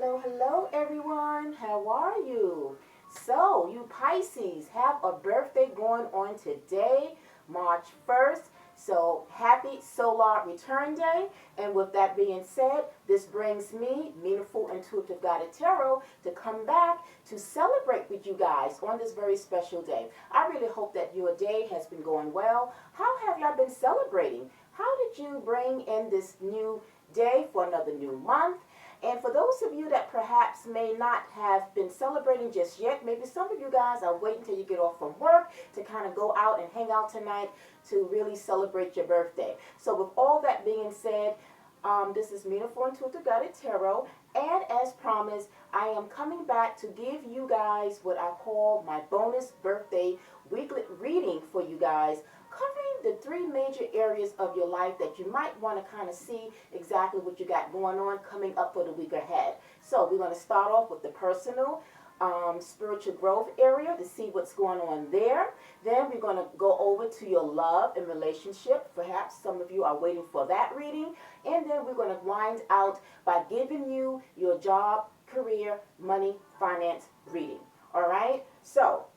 Hello, hello everyone. How are you? So, you Pisces have a birthday going on today, March 1st. So, happy solar return day. And with that being said, this brings me, Meaningful Intuitive Guided Tarot, to come back to celebrate with you guys on this very special day. I really hope that your day has been going well. How have y'all been celebrating? How did you bring in this new day for another new month? And for those of you that perhaps may not have been celebrating just yet, maybe some of you guys are waiting until you get off from work to kind of go out and hang out tonight to really celebrate your birthday. So with all that being said, this is Meaningful Intuitive Guided Tarot, and as promised, I am coming back to give you guys what I call my bonus birthday weekly reading for you guys, covering the three major areas of your life that you might want to kind of see exactly what you got going on coming up for the week ahead. So we're going to start off with the personal spiritual growth area to see what's going on there. Then we're going to go over to your love and relationship. Perhaps some of you are waiting for that reading. And then we're going to wind out by giving you your job, career, money, finance reading. All right? So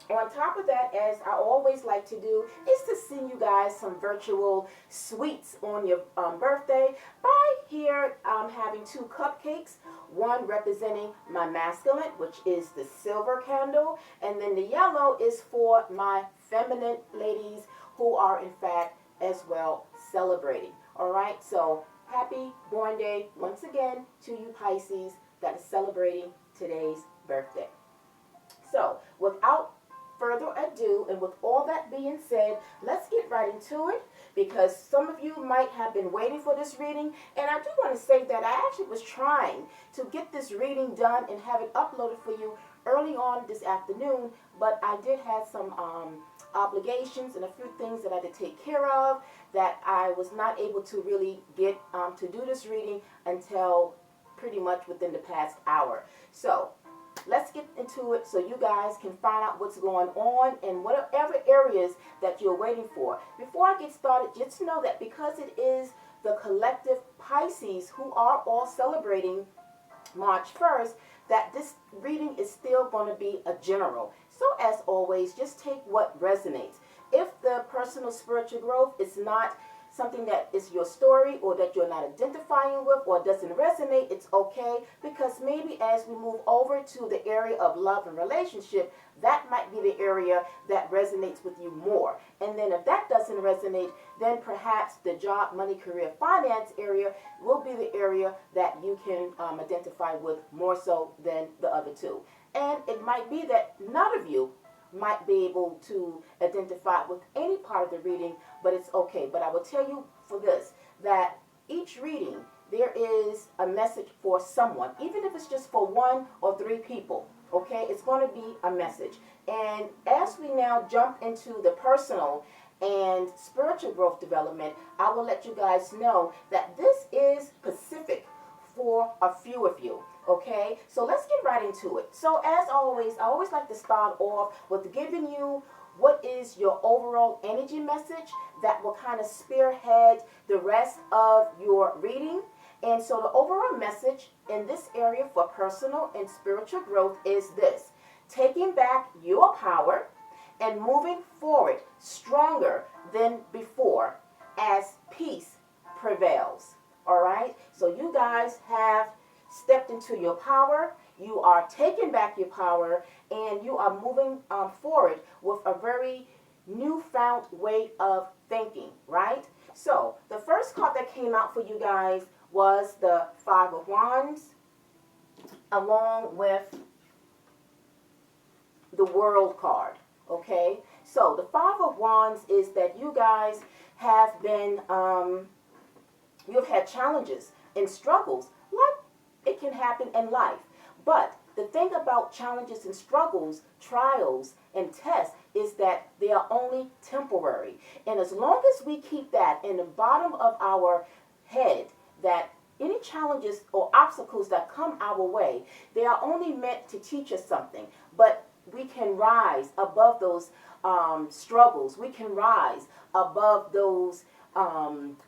on top of that, as I always like to do, is to send you guys some virtual sweets on your birthday by here having two cupcakes, one representing my masculine, which is the silver candle, and then the yellow is for my feminine ladies who are in fact as well celebrating. All right, so happy born day once again to you Pisces that is celebrating today's birthday. So without further ado, and with all that being said, let's get right into it, because some of you might have been waiting for this reading, and I do want to say that I actually was trying to get this reading done and have it uploaded for you early on this afternoon, but I did have some obligations and a few things that I had to take care of that I was not able to really get to do this reading until pretty much within the past hour. So let's get into it so you guys can find out what's going on in whatever areas that you're waiting for. Before I get started, just know that because it is the collective Pisces who are all celebrating March 1st, that this reading is still going to be a general. So as always, just take what resonates. If the personal spiritual growth is not something that is your story or that you're not identifying with or doesn't resonate, it's okay, because maybe as we move over to the area of love and relationship, that might be the area that resonates with you more. And then if that doesn't resonate, then perhaps the job, money, career, finance area will be the area that you can identify with more so than the other two. And it might be that none of you might be able to identify with any part of the reading, but it's okay. But I will tell you for this, that each reading, there is a message for someone, even if it's just for one or three people, okay? It's going to be a message. And as we now jump into the personal and spiritual growth development, I will let you guys know that this is specific for a few of you. Okay, so let's get right into it. So as always, I always like to start off with giving you what is your overall energy message that will kind of spearhead the rest of your reading. And so the overall message in this area for personal and spiritual growth is this: taking back your power and moving forward stronger than before as peace prevails. All right, so you guys have stepped into your power, you are taking back your power, and you are moving forward with a very newfound way of thinking, right? So the first card that came out for you guys was the Five of Wands, along with the World card, okay? So the Five of Wands is that you guys have been, you've had challenges and struggles, like it can happen in life. But the thing about challenges and struggles, trials and tests, is that they are only temporary. And as long as we keep that in the bottom of our head, that any challenges or obstacles that come our way, they are only meant to teach us something. But we can rise above those struggles. We can rise above those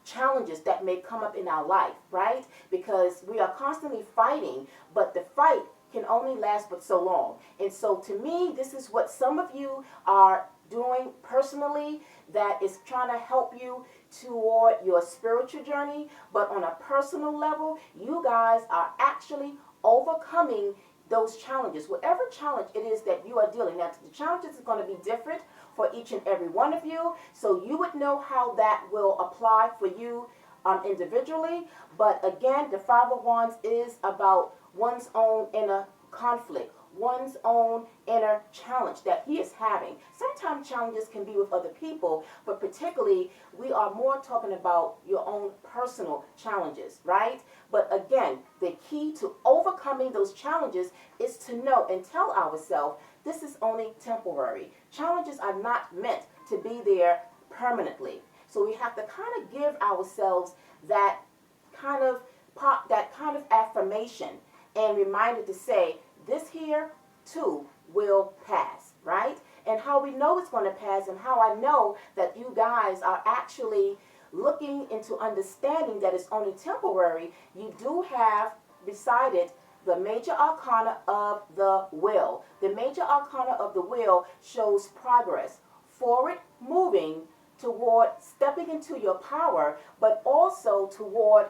challenges that may come up in our life, right? Because we are constantly fighting, but the fight can only last but so long. And so to me, this is what some of you are doing personally that is trying to help you toward your spiritual journey. But on a personal level, you guys are actually overcoming those challenges. Whatever challenge it is that you are dealing, now the challenges are going to be different for each and every one of you, so you would know how that will apply for you individually. But again, the Five of Wands is about one's own inner conflict, one's own inner challenge that he is having. Sometimes challenges can be with other people, but particularly we are more talking about your own personal challenges, right? But again, the key to overcoming those challenges is to know and tell ourselves this is only temporary. Challenges are not meant to be there permanently. So we have to kind of give ourselves that kind of affirmation and reminder to say, this here too will pass, right? And how we know it's going to pass, and how I know that you guys are actually looking into understanding that it's only temporary, you do have beside it the major arcana of the wheel. The major arcana of the wheel shows progress, forward moving toward stepping into your power, but also toward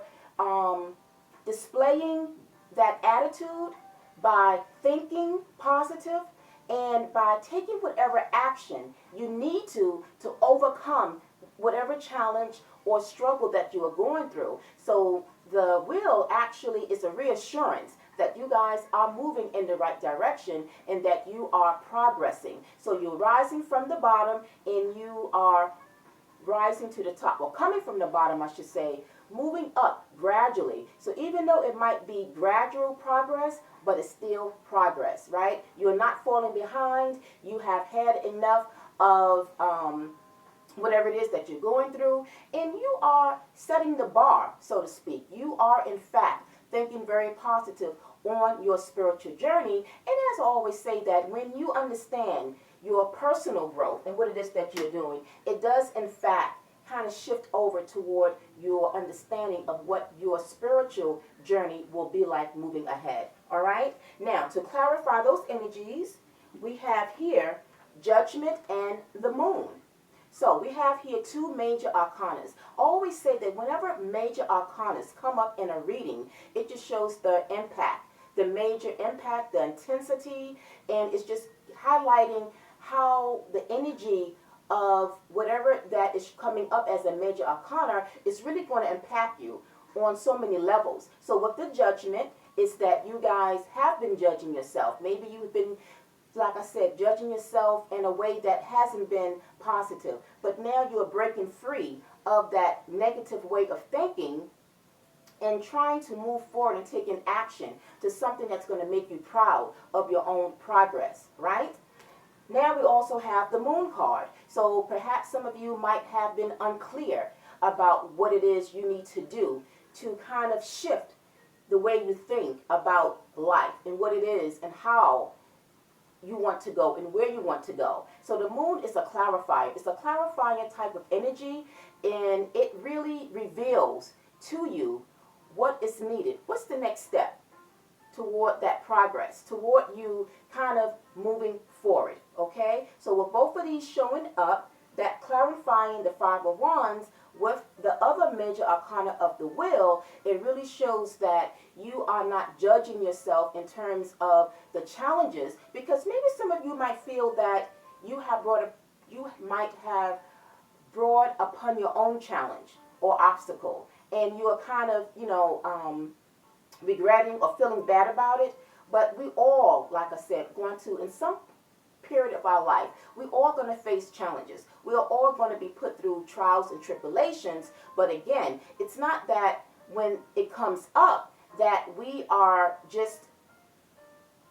displaying that attitude by thinking positive and by taking whatever action you need to overcome whatever challenge or struggle that you are going through. So the wheel actually is a reassurance that you guys are moving in the right direction and that you are progressing. So you're rising from the bottom and you are rising to the top, or coming from the bottom, I should say, moving up gradually. So even though it might be gradual progress, but it's still progress, right? You're not falling behind. You have had enough of whatever it is that you're going through, and you are setting the bar, so to speak. You are, in fact, thinking very positive on your spiritual journey. And as I always say, that when you understand your personal growth and what it is that you're doing, it does, in fact, kind of shift over toward your understanding of what your spiritual journey will be like moving ahead. All right? Now, to clarify those energies, we have here Judgment and the Moon. So we have here two major arcanas. I always say that whenever major arcanas come up in a reading, it just shows the impact, the major impact, the intensity, and it's just highlighting how the energy of whatever that is coming up as a major arcana is really going to impact you on so many levels. So with the Judgment, is that you guys have been judging yourself. Maybe you've been, like I said, judging yourself in a way that hasn't been positive. But now you're breaking free of that negative way of thinking and trying to move forward and taking action to something that's going to make you proud of your own progress, right? Now we also have the Moon card. So perhaps some of you might have been unclear about what it is you need to do to kind of shift the way you think about life and what it is and how you want to go and where you want to go. So the Moon is a clarifier. It's a clarifying type of energy, and it really reveals to you what is needed. What's the next step toward that progress, toward you kind of moving forward, okay? So with both of these showing up, that clarifying the Five of Wands with the other major arcana of the Wheel, it really shows that you are not judging yourself in terms of the challenges, because maybe some of you might feel that you might have brought upon your own challenge or obstacle, and you are kind of, regretting or feeling bad about it. But we all, like I said, going to, in some period of our life, we're all going to face challenges. We are all going to be put through trials and tribulations. But again, it's not that when it comes up that we are just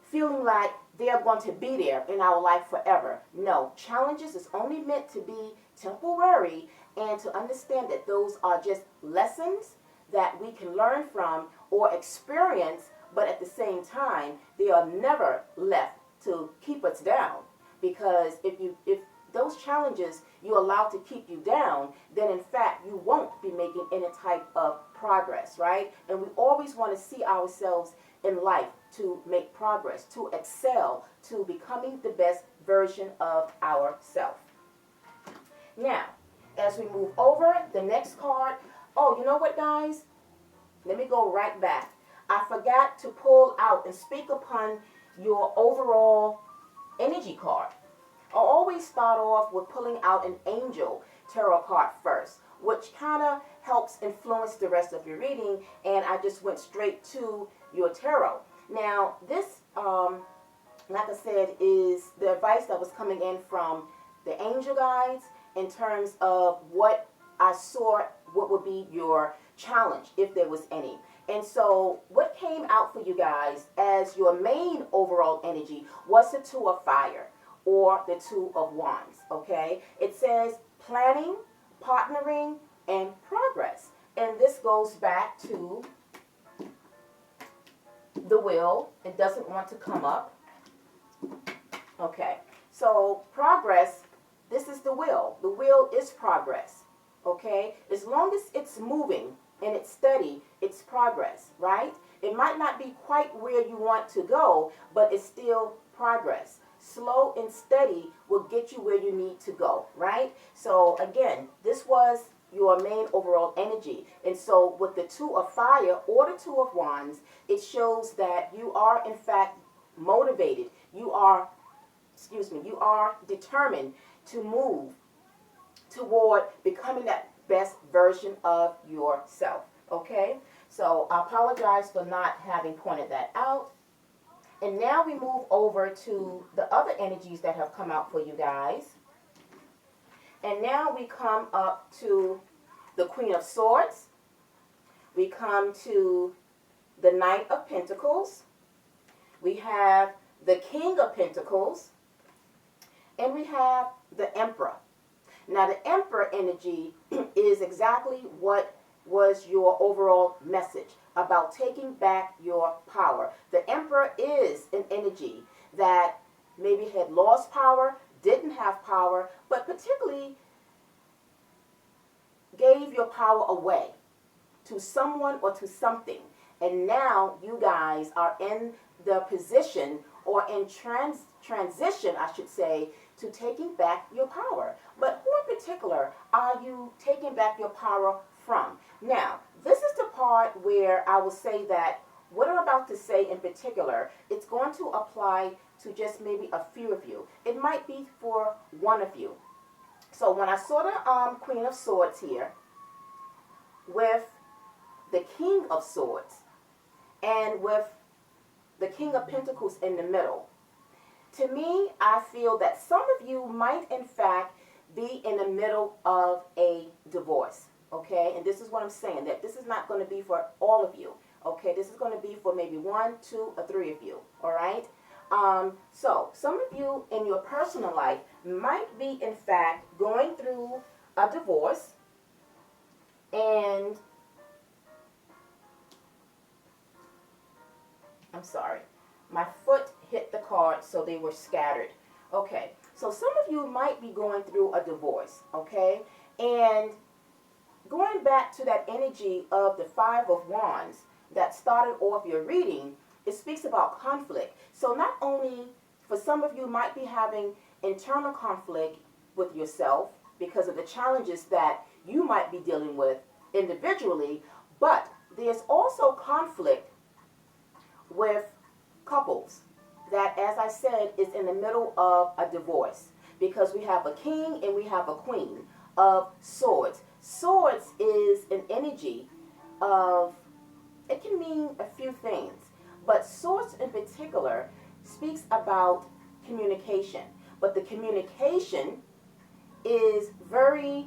feeling like they're going to be there in our life forever. No, challenges is only meant to be temporary, and to understand that those are just lessons that we can learn from or experience, but at the same time, they are never left to keep us down. Because if those challenges you allow to keep you down, then in fact you won't any type of progress, right? And we always want to see ourselves in life to make progress, to excel, to becoming the best version of ourselves. Now, as we move over, the next card, oh, you know what, guys? Let me go right back. I forgot to pull out and speak upon your overall energy card. I always start off with pulling out an angel tarot card first, which kind of helps influence the rest of your reading, and I just went straight to your tarot. Now, this, like I said, is the advice that was coming in from the angel guides in terms of what I saw, what would be your challenge, if there was any. And so what came out for you guys as your main overall energy was the Two of Fire, or the Two of Wands, okay? It says planning, partnering, and progress. And this goes back to the wheel. It doesn't want to come up. Okay, so progress, this is the wheel. The wheel is progress, okay? As long as it's moving and it's steady, it's progress, right? It might not be quite where you want to go, but it's still progress. Slow and steady will get you where you need to go, right? So again, this was your main overall energy. And so with the Two of Fire or the Two of Wands, it shows that you are in fact motivated. You are determined to move toward becoming that best version of yourself, okay? So I apologize for not having pointed that out. And now we move over to the other energies that have come out for you guys. And now we come up to the Queen of Swords. We come to the Knight of Pentacles. We have the King of Pentacles. And we have the Emperor. Now the Emperor energy is exactly what was your overall message about taking back your power. The Emperor is an energy that maybe had lost power, didn't have power, but particularly gave your power away to someone or to something. And now you guys are in the position, or in transition, I should say, to taking back your power. But who in particular are you taking back your power from? Now, this is the part where I will say that what I'm about to say in particular, it's going to apply to just maybe a few of you. It might be for one of you. So when I saw the Queen of Swords here with the King of Swords and with the King of Pentacles in the middle, to me, I feel that some of you might in fact be in the middle of a divorce, okay? And this is what I'm saying, that this is not going to be for all of you, okay? This is going to be for maybe 1, 2, or 3 of you, all right? So some of you in your personal life might be in fact going through a divorce, and I'm sorry, my foot hit the card, so they were scattered. Okay, so some of you might be going through a divorce, okay? And going back to that energy of the Five of Wands that started off your reading, it speaks about conflict. So not only for some of you might be having internal conflict with yourself because of the challenges that you might be dealing with individually, but there's also conflict with couples that, as I said, is in the middle of a divorce, because we have a king and we have a queen of swords. Swords is an energy of, it can mean a few things, but swords in particular speaks about communication. But the communication is very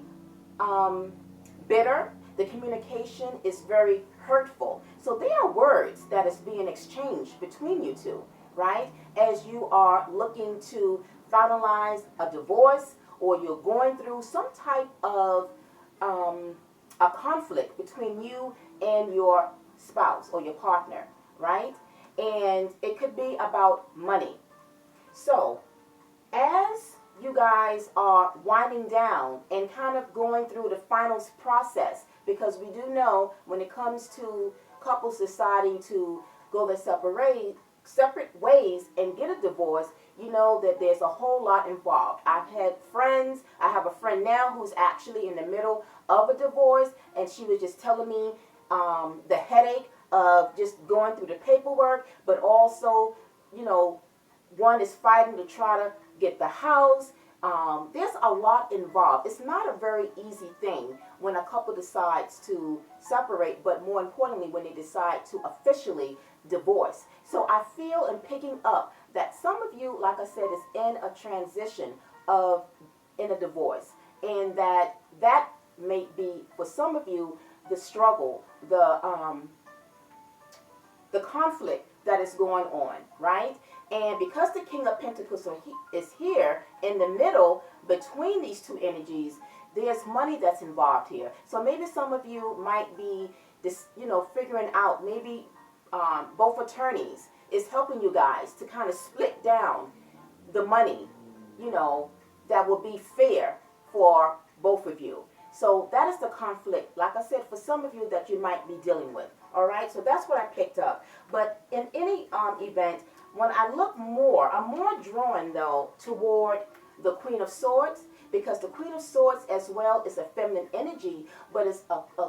bitter. The communication is very hurtful. So there are words that is being exchanged between you two, right? As you are looking to finalize a divorce, or you're going through some type of a conflict between you and your spouse or your partner, right? And it could be about money. So as you guys are winding down and kind of going through the finals process, because we do know when it comes to couples deciding to go their separate ways and get a divorce, you know that there's a whole lot involved. I've had friends, I have a friend now who's actually in the middle of a divorce, and she was just telling me the headache of just going through the paperwork, but also, you know, one is fighting to try to get the house. There's a lot involved. It's not a very easy thing when a couple decides to separate, but more importantly, when they decide to officially divorce. So I feel in picking up that some of you, like I said, is in a transition of in a divorce, and that may be for some of you the struggle, the conflict that is going on, right? And because the King of Pentacles is here in the middle between these two energies, there's money that's involved here. So maybe some of you might be figuring out, maybe both attorneys is helping you guys to kind of split down the money, that will be fair for both of you. So that is the conflict, like I said, for some of you that you might be dealing with. All right, so that's what I picked up. But in any event, when I look more, I'm more drawn, though, toward the Queen of Swords, because the Queen of Swords as well is a feminine energy, but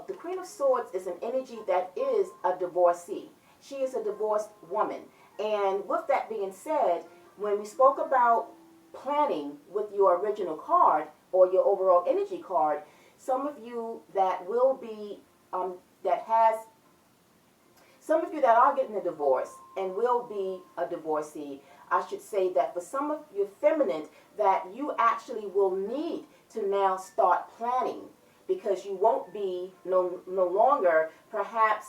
the Queen of Swords is an energy that is a divorcee. She is a divorced woman. And with that being said, when we spoke about planning with your original card or your overall energy card, some of you that will be, some of you that are getting a divorce and will be a divorcee, I should say that for some of you feminine, that you actually will need to now start planning, because you won't be no longer perhaps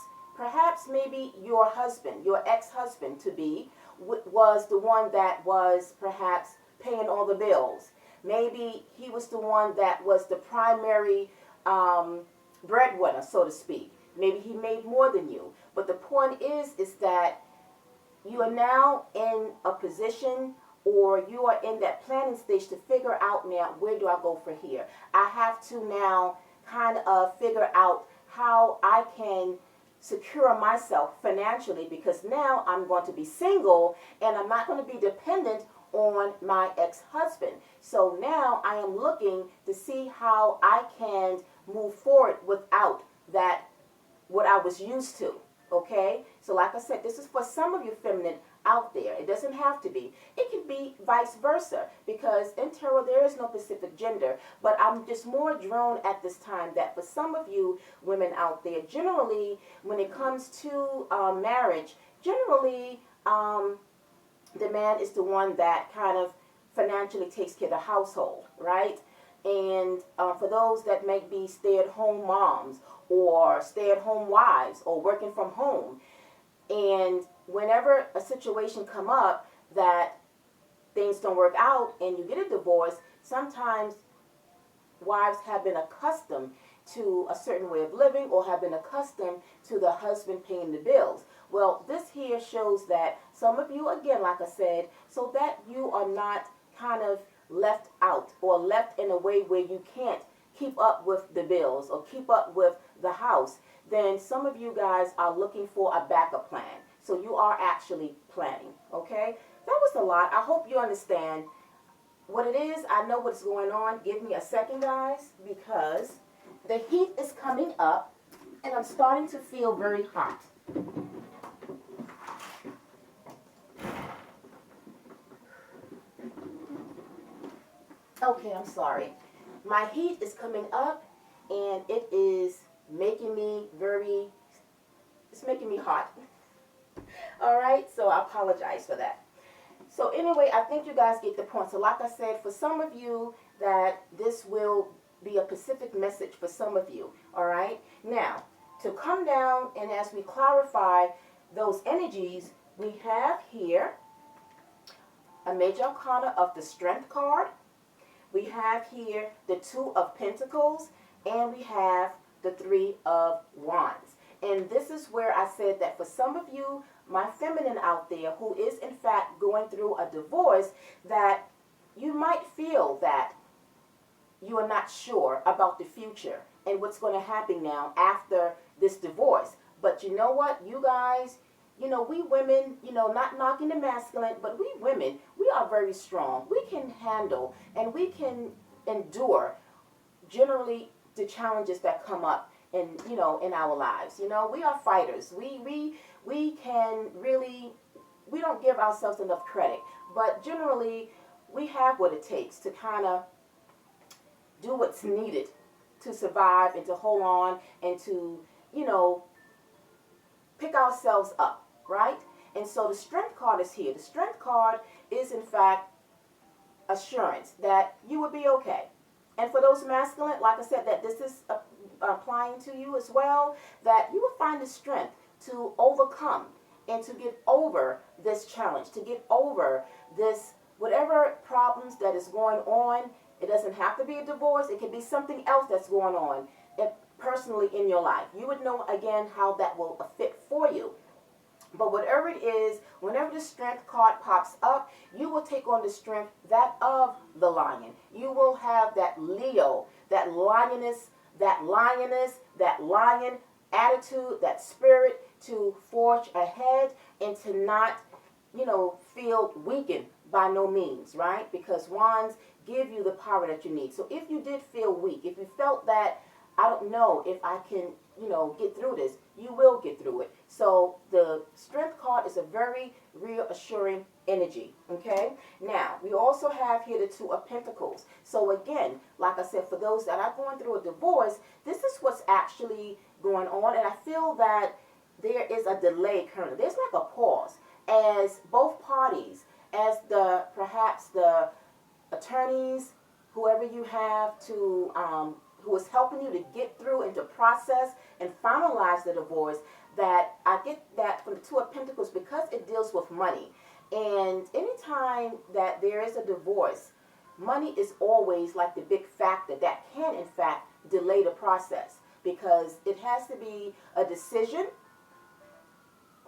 maybe your husband, your ex-husband to be, was the one that was perhaps paying all the bills. Maybe he was the one that was the primary breadwinner, so to speak. Maybe he made more than you. But the point is that you are now in a position, or you are in that planning stage to figure out now, where do I go for here? I have to now kind of figure out how I can secure myself financially, because now I'm going to be single and I'm not going to be dependent on my ex-husband. So now I am looking to see how I can move forward without that, what I was used to. Okay, so like I said, this is for some of you feminine out there. It doesn't have to be. It can be vice versa, because in tarot there is no specific gender. But I'm just more drawn at this time that for some of you women out there, generally when it comes to marriage, generally the man is the one that kind of financially takes care of the household, right? And for those that may be stay-at-home moms or stay-at-home wives or working from home, and whenever a situation come up that things don't work out and you get a divorce, sometimes wives have been accustomed to a certain way of living or have been accustomed to the husband paying the bills. Well, this here shows that some of you, again, like I said, so that you are not kind of left out or left in a way where you can't keep up with the bills or keep up with the house, then some of you guys are looking for a backup plan. So you are actually planning, okay? That was a lot. I hope you understand what it is. I know what's going on. Give me a second, guys, because the heat is coming up and I'm starting to feel very hot. Okay, I'm sorry. My heat is coming up and it is making me it's making me hot. All right, so I apologize for that. So anyway, I think you guys get the point. So like I said, for some of you that this will be a specific message for some of you. All right, now to come down and as we clarify those energies, we have here a major arcana of the Strength card. We have here the Two of Pentacles, and we have the Three of Wands. And this is where I said that for some of you, my feminine out there, who is in fact going through a divorce, that you might feel that you are not sure about the future and what's going to happen now after this divorce. But you know what, you guys, we women, not knocking the masculine, but we women, we are very strong. We can handle and we can endure generally the challenges that come up in our lives. We are fighters. We can really, we don't give ourselves enough credit, but generally we have what it takes to kind of do what's needed to survive and to hold on and to, pick ourselves up, right? And so the strength card is here. The strength card is, in fact, assurance that you will be okay. And for those masculine, like I said, that this is applying to you as well, that you will find the strength to overcome and to get over this challenge, to get over this, whatever problems that is going on. It doesn't have to be a divorce. It can be something else that's going on personally in your life. You would know, again, how that will fit for you. But whatever it is, whenever the strength card pops up, you will take on the strength that of the lion. You will have that Leo, that lioness, that lion attitude, that spirit to forge ahead and to not, feel weakened by no means, right? Because wands give you the power that you need. So if you did feel weak, if you felt that, I don't know if I can, get through this, you will get through it. So the strength card is a very reassuring energy, okay? Now, we also have here the Two of Pentacles. So again, like I said, for those that are going through a divorce, this is what's actually going on. And I feel that there is a delay currently. There's like a pause as both parties, as perhaps the attorneys, whoever you have to who is helping you to get through and to process and finalize the divorce, that I get that from the Two of Pentacles because it deals with money. And anytime that there is a divorce, money is always like the big factor that can, in fact, delay the process, because it has to be a decision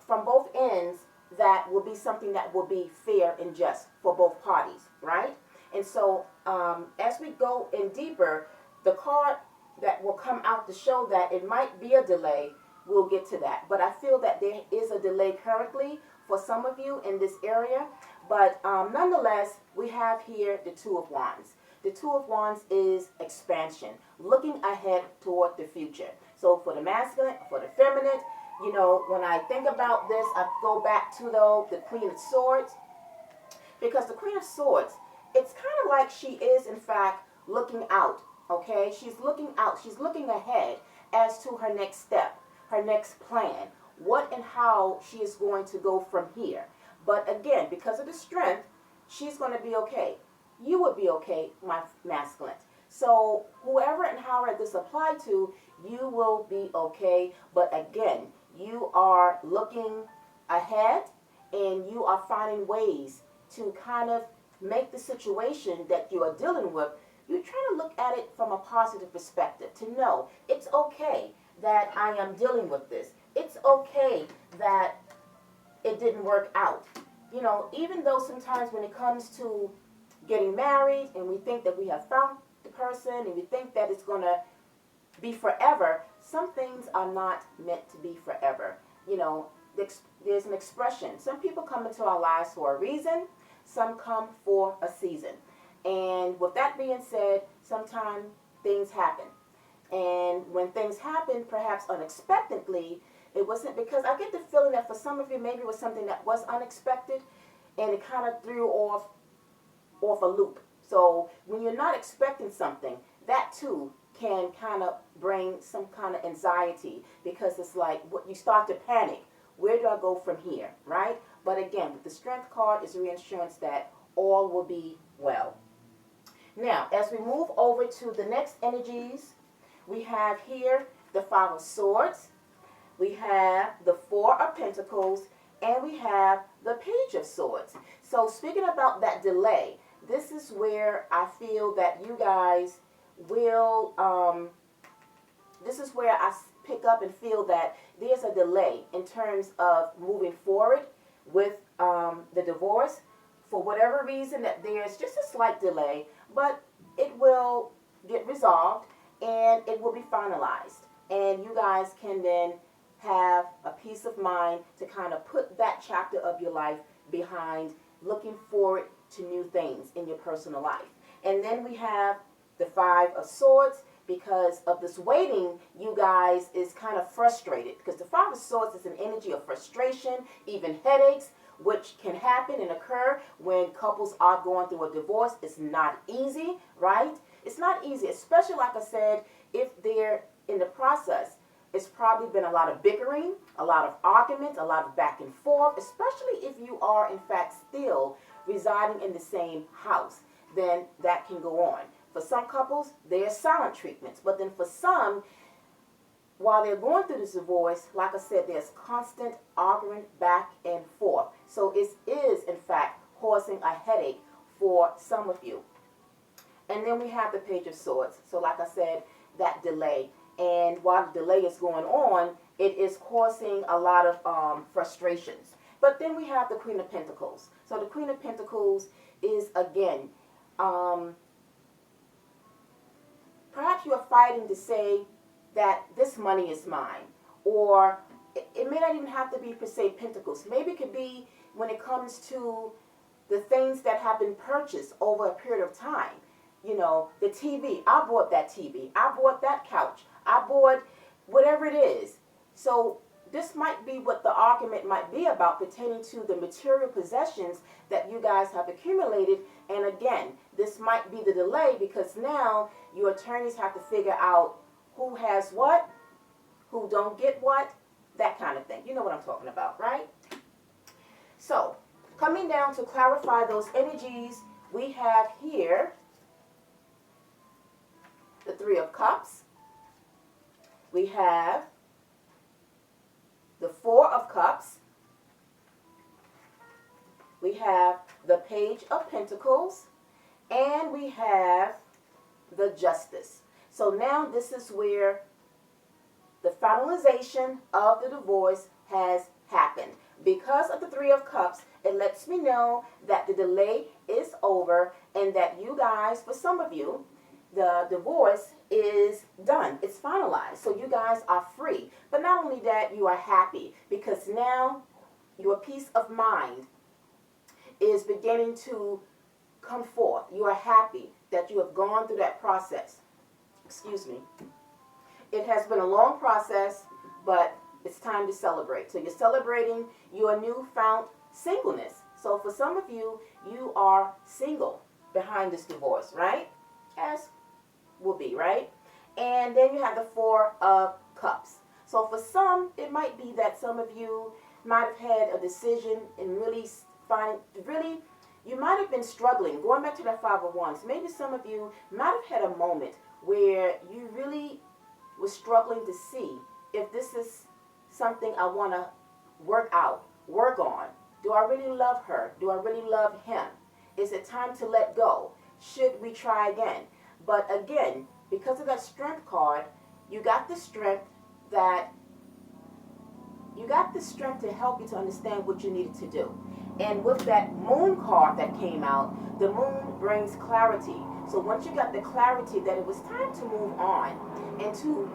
from both ends that will be something that will be fair and just for both parties, right? And so as we go in deeper, the card that will come out to show that it might be a delay, we'll get to that. But I feel that there is a delay currently for some of you in this area. But nonetheless, we have here the Two of Wands. The Two of Wands is expansion, looking ahead toward the future. So for the masculine, for the feminine, when I think about this, I go back to the Queen of Swords. Because the Queen of Swords, it's kind of like she is, in fact, looking out. Okay, she's looking out. She's looking ahead as to her next step, her next plan, what and how she is going to go from here. But again, because of the strength, she's going to be okay. You would be okay, my masculine. So whoever and however this apply to, you will be okay. But again, you are looking ahead and you are finding ways to kind of make the situation that you are dealing with, you're trying to look at it from a positive perspective, to know it's okay that I am dealing with this. It's okay that it didn't work out. Even though sometimes when it comes to getting married and we think that we have found the person and we think that it's going to be forever, some things are not meant to be forever. There's an expression. Some people come into our lives for a reason. Some come for a season. And with that being said, sometimes things happen. And when things happen, perhaps unexpectedly, it wasn't, because I get the feeling that for some of you, maybe it was something that was unexpected and it kind of threw off a loop. So when you're not expecting something, that too can kind of bring some kind of anxiety, because it's like what you start to panic. Where do I go from here, right? But again, with the Strength card is reassurance that all will be well. Now, as we move over to the next energies, we have here the Five of Swords, we have the Four of Pentacles, and we have the Page of Swords. So speaking about that delay, this is where I feel that you guys will, this is where I pick up and feel that there's a delay in terms of moving forward with the divorce for whatever reason that there's just a slight delay, but it will get resolved and it will be finalized. And you guys can then have a peace of mind to kind of put that chapter of your life behind, looking forward to new things in your personal life. And then we have the Five of Swords. Because of this waiting, you guys is kind of frustrated, because the Five of Swords is an energy of frustration, even headaches, which can happen and occur when couples are going through a divorce. It's not easy, right? It's not easy, especially, like I said, if they're in the process. It's probably been a lot of bickering, a lot of arguments, a lot of back and forth, especially if you are, in fact, still residing in the same house. Then that can go on. For some couples, there's silent treatments. But then for some, while they're going through this divorce, like I said, there's constant arguing back and forth. So it is, in fact, causing a headache for some of you. And then we have the Page of Swords. So like I said, that delay. And while the delay is going on, it is causing a lot of frustrations. But then we have the Queen of Pentacles. So the Queen of Pentacles is, again, perhaps you are fighting to say that this money is mine. Or it may not even have to be per se pentacles. Maybe it could be when it comes to the things that have been purchased over a period of time. You know, the TV. I bought that TV. I bought that couch. I bought whatever it is. So this might be what the argument might be about, pertaining to the material possessions that you guys have accumulated. And again, this might be the delay, because now your attorneys have to figure out who has what, who don't get what, that kind of thing. You know what I'm talking about, right? So, coming down to clarify those energies, we have here the Three of Cups. We have the Four of Cups. We have the Page of Pentacles. And we have the Justice. So now this is where the finalization of the divorce has happened. Because of the Three of Cups, it lets me know that the delay is over and that you guys, for some of you, the divorce is done. It's finalized. So you guys are free. But not only that, you are happy, because now your peace of mind is beginning to come forth. You are happy that you have gone through that process. Excuse me. It has been a long process, but it's time to celebrate. So you're celebrating your newfound singleness. So for some of you, you are single behind this divorce, right? As will be, right? And then you have the Four of Cups. So for some, it might be that some of you might have had a decision and you might have been struggling. Going back to that Five of Wands, maybe some of you might have had a moment where you really were struggling to see if this is something I want to work on. Do I really love her? Do I really love him? Is it time to let go? Should we try again? But again, because of that Strength card, you got the strength to help you to understand what you needed to do. And with that Moon card that came out, the Moon brings clarity. So once you got the clarity that it was time to move on and to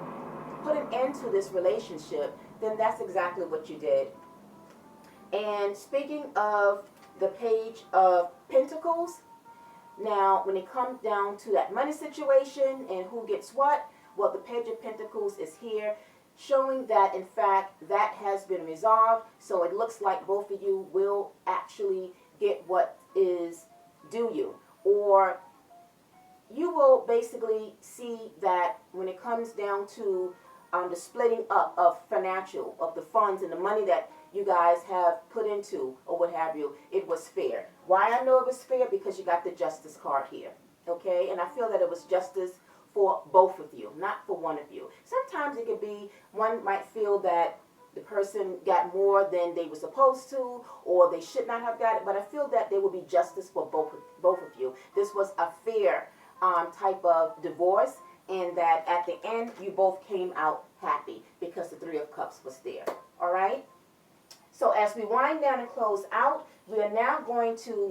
put an end to this relationship, then that's exactly what you did. And speaking of the Page of Pentacles, now when it comes down to that money situation and who gets what, well, the Page of Pentacles is here, showing that in fact that has been resolved. So it looks like both of you will actually get what is due you, or you will basically see that when it comes down to the splitting up of the funds and the money that you guys have put into or what have you, it was fair. Why I know it was fair? Because you got the Justice card here, okay? And I feel that it was justice for both of you, not for one of you. Sometimes it could be one might feel that the person got more than they were supposed to, or they should not have got it, but I feel that there will be justice for both of you. This was a fair type of divorce, and that at the end you both came out happy because the Three of Cups was there. All right? So as we wind down and close out, we are now going to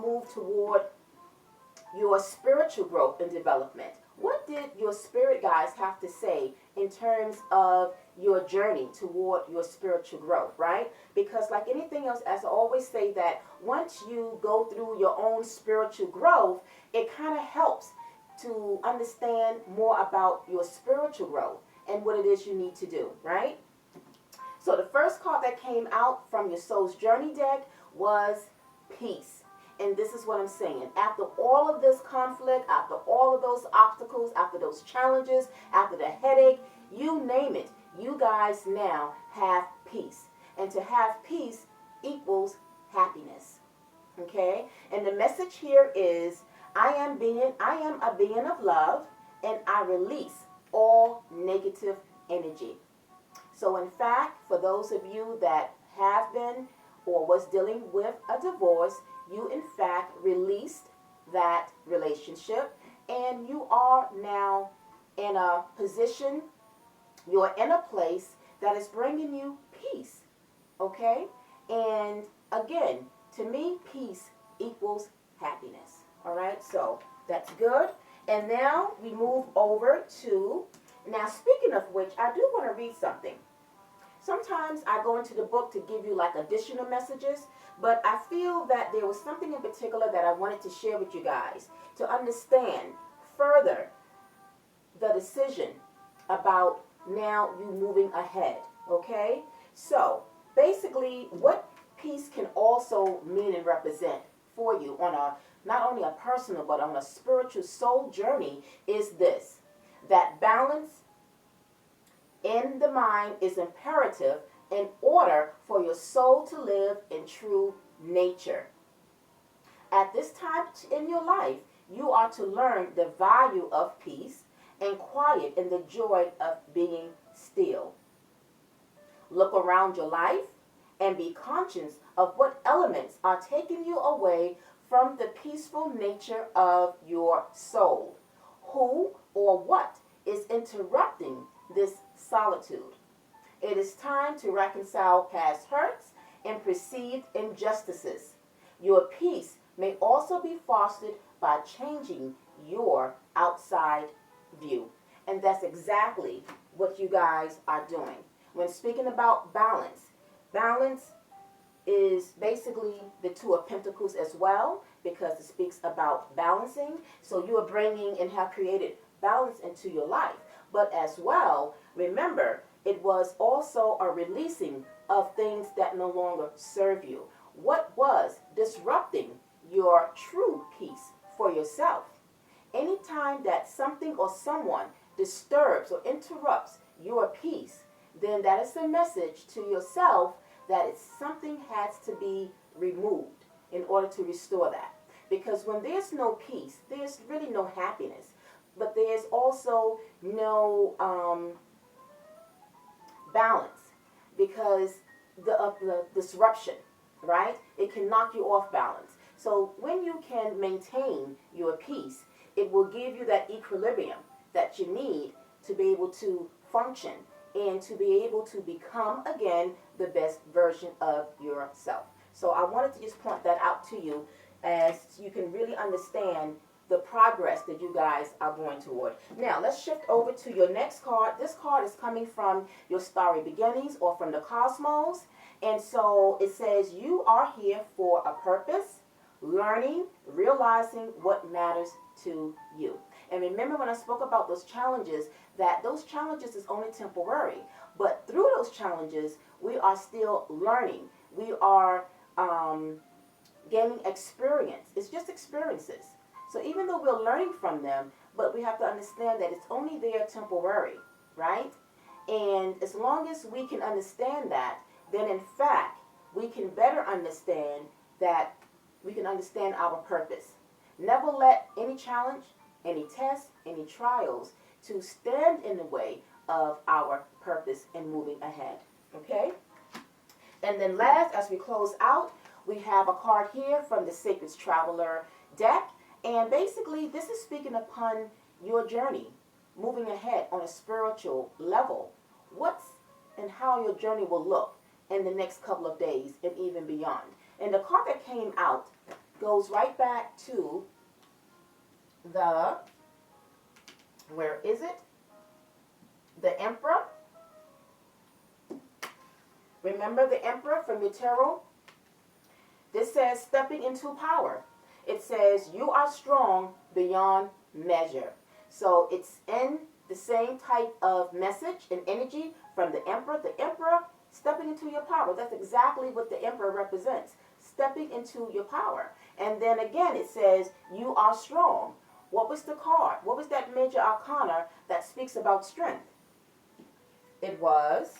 move toward your spiritual growth and development. What did your spirit guides have to say in terms of your journey toward your spiritual growth, right? Because like anything else, as I always say, that once you go through your own spiritual growth, it kind of helps to understand more about your spiritual growth and what it is you need to do, right? So the first card that came out from your soul's journey deck was peace. And this is what I'm saying. After all of this conflict, after all of those obstacles, after those challenges, after the headache, you name it, you guys now have peace. And to have peace equals happiness. Okay? And the message here is, I am a being of love, and I release all negative energy. So in fact, for those of you that have been or was dealing with a divorce, you in fact released that relationship, and you are now in a position, you're in a place that is bringing you peace. Okay? And again, to me, peace equals happiness. All right? So that's good. And now we move over to, now speaking of which, I do want to read something. Sometimes I go into the book to give you like additional messages, but I feel that there was something in particular that I wanted to share with you guys to understand further the decision about now you moving ahead, okay? So basically what peace can also mean and represent for you on a, not only a personal but on a spiritual soul journey is this, that balance in the mind is imperative in order for your soul to live in true nature. At this time in your life, you are to learn the value of peace and quiet and the joy of being still. Look around your life and be conscious of what elements are taking you away from the peaceful nature of your soul. Who or what is interrupting this solitude? It is time to reconcile past hurts and perceived injustices. Your peace may also be fostered by changing your outside view. And that's exactly what you guys are doing. When speaking about balance, balance is basically the Two of Pentacles as well, because it speaks about balancing. So you are bringing and have created balance into your life. But as well, remember, it was also a releasing of things that no longer serve you. What was disrupting your true peace for yourself? Anytime that something or someone disturbs or interrupts your peace, then that is a message to yourself that something has to be removed in order to restore that. Because when there's no peace, there's really no happiness. But there's also no balance, because the disruption, right? It can knock you off balance. So when you can maintain your peace, it will give you that equilibrium that you need to be able to function and to be able to become, again, the best version of yourself. So I wanted to just point that out to you as you can really understand the progress that you guys are going toward. Now, let's shift over to your next card. This card is coming from your starry beginnings or from the cosmos. And so it says you are here for a purpose, learning, realizing what matters to you. And remember when I spoke about those challenges, that those challenges is only temporary. But through those challenges, we are still learning. We are gaining experience. It's just experiences. So even though we're learning from them, but we have to understand that it's only there temporary, right? And as long as we can understand that, then in fact, we can better understand that we can understand our purpose. Never let any challenge, any test, any trials to stand in the way of our purpose and moving ahead, okay? And then last, as we close out, we have a card here from the Sacred Traveler deck. And basically, this is speaking upon your journey, moving ahead on a spiritual level. What's and how your journey will look in the next couple of days and even beyond. And the card that came out goes right back to the, where is it? The Emperor. Remember the Emperor from your tarot? This says stepping into power. It says you are strong beyond measure. So it's in the same type of message and energy from the Emperor. The Emperor stepping into your power. That's exactly what the Emperor represents. Stepping into your power. And then again it says you are strong. What was the card? What was that major arcana that speaks about strength? It was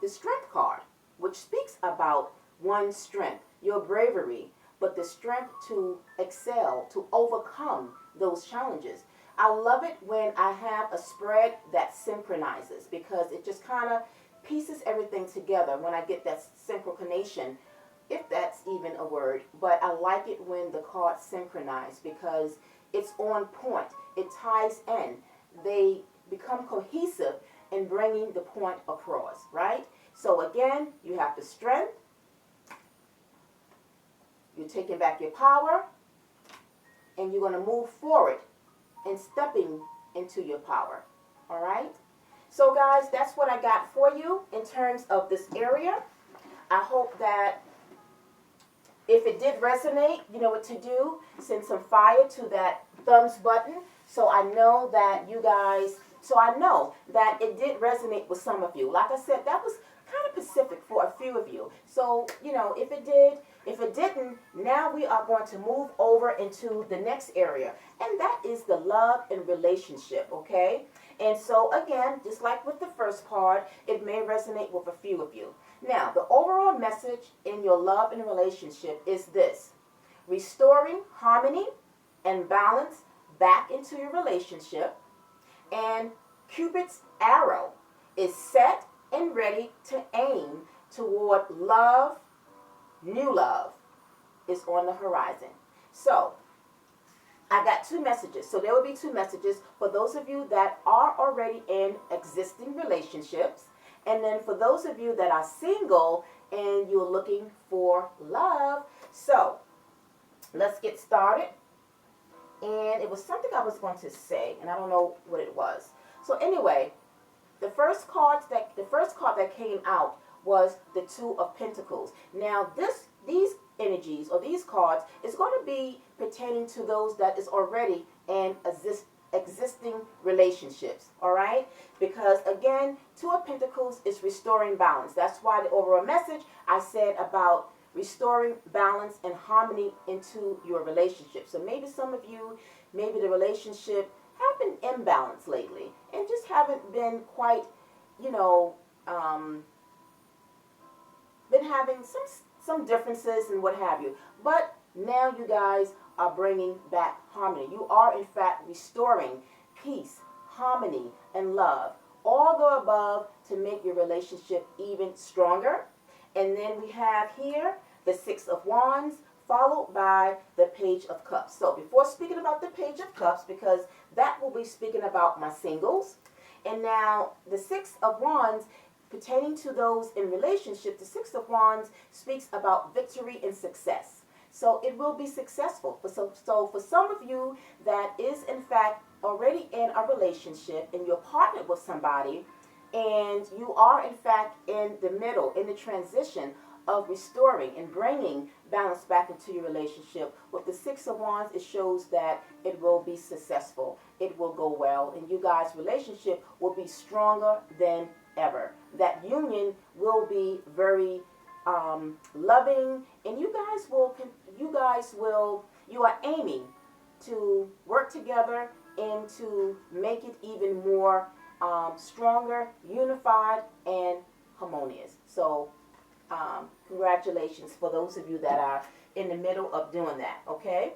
the Strength card, which speaks about one's strength, your bravery, but the strength to excel, to overcome those challenges. I love it when I have a spread that synchronizes, because it just kind of pieces everything together when I get that synchronization, if that's even a word. But I like it when the cards synchronize because it's on point. It ties in. They become cohesive in bringing the point across, right? So again, you have the strength. You're taking back your power, and you're going to move forward and stepping into your power. All right? So guys, that's what I got for you in terms of this area. I hope that if it did resonate, you know what to do. Send some fire to that thumbs button so I know that you guys, so I know that it did resonate with some of you. Like I said, that was kind of specific for a few of you. So, you know, if it did, if it didn't, now we are going to move over into the next area. And that is the love and relationship, okay? And so, again, just like with the first card, it may resonate with a few of you. Now, the overall message in your love and relationship is this: restoring harmony and balance back into your relationship. And Cupid's arrow is set and ready to aim toward love. New love is on the horizon. So, I got two messages. So there will be two messages for those of you that are already in existing relationships. And then for those of you that are single and you're looking for love. So, let's get started. And it was something I was going to say, and I don't know what it was. So anyway, the first card that came out was the Two of Pentacles. Now these energies or these cards is going to be pertaining to those that is already in existing relationships, all right? Because again, Two of Pentacles is restoring balance. That's why the overall message I said about restoring balance and harmony into your relationship. So maybe some of you, maybe the relationship have been imbalanced lately and just haven't been quite, you know, been having some differences and what have you. But now you guys are bringing back harmony. You are in fact restoring peace, harmony, and love. All the above to make your relationship even stronger. And then we have here the Six of Wands, followed by the Page of Cups. So before speaking about the Page of Cups, because that will be speaking about my singles. And now the Six of Wands, pertaining to those in relationship, the Six of Wands speaks about victory and success. So it will be successful. So for some of you that is in fact already in a relationship and you're partnered with somebody, and you are in fact in the middle, in the transition of restoring and bringing balance back into your relationship, with the Six of Wands, it shows that it will be successful. It will go well, and you guys' relationship will be stronger than ever. That union will be very loving, and you are aiming to work together and to make it even more stronger, unified, and harmonious. So congratulations for those of you that are in the middle of doing that, okay?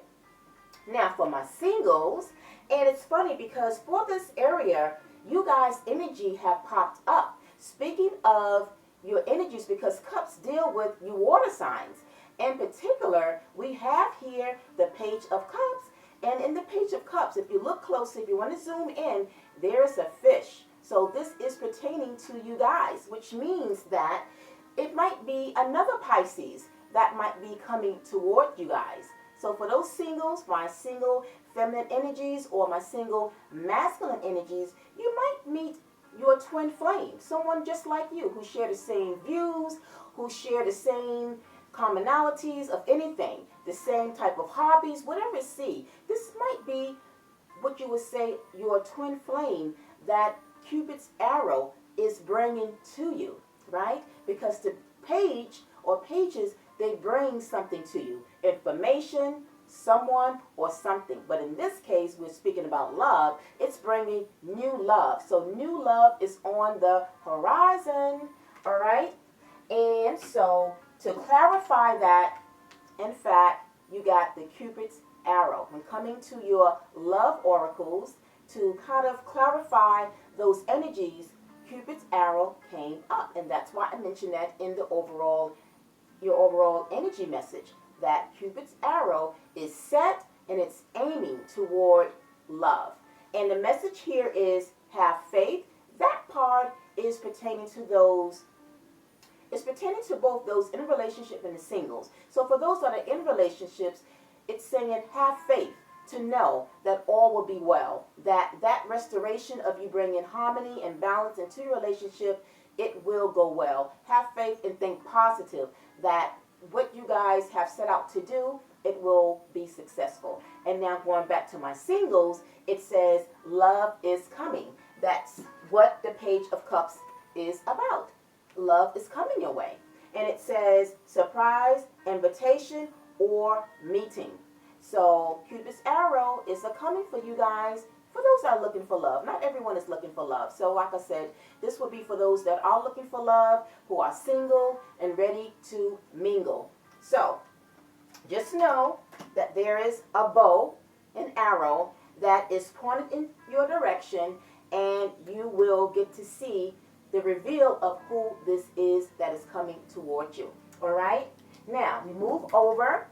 Now for my singles, and it's funny because for this area, you guys' energy have popped up. Speaking of your energies, because cups deal with you water signs. In particular, we have here the Page of Cups. And in the Page of Cups, if you look closely, if you want to zoom in, there is a fish. So this is pertaining to you guys, which means that it might be another Pisces that might be coming toward you guys. So for those singles, my single feminine energies or my single masculine energies, you might meet your twin flame, someone just like you who share the same views, who share the same commonalities of anything, the same type of hobbies, whatever it see. This might be what you would say your twin flame that Cupid's arrow is bringing to you, right? Because the page or pages, they bring something to you, information, someone, or something. But in this case, we're speaking about love. It's bringing new love. So new love is on the horizon, all right? And so to clarify that, in fact, you got the Cupid's arrow. When coming to your love oracles, to kind of clarify those energies, Cupid's arrow came up. And that's why I mentioned that in the your overall energy message, that Cupid's arrow is set and it's aiming toward love. And the message here is have faith. That part is pertaining to those, it's pertaining to both those in a relationship and the singles. So for those that are in relationships, it's saying have faith to know that all will be well, that restoration of you bringing harmony and balance into your relationship, it will go well. Have faith and think positive that what you guys have set out to do, it will be successful. And now going back to my singles, it says love is coming. That's what the Page of Cups is about. Love is coming your way. And it says surprise, invitation, or meeting. So Cupid's arrow is a coming for you guys, for those that are looking for love. Not everyone is looking for love. So like I said, this would be for those that are looking for love, who are single and ready to mingle. So just know that there is a bow, an arrow, that is pointed in your direction, and you will get to see the reveal of who this is that is coming toward you. All right? Now, we move over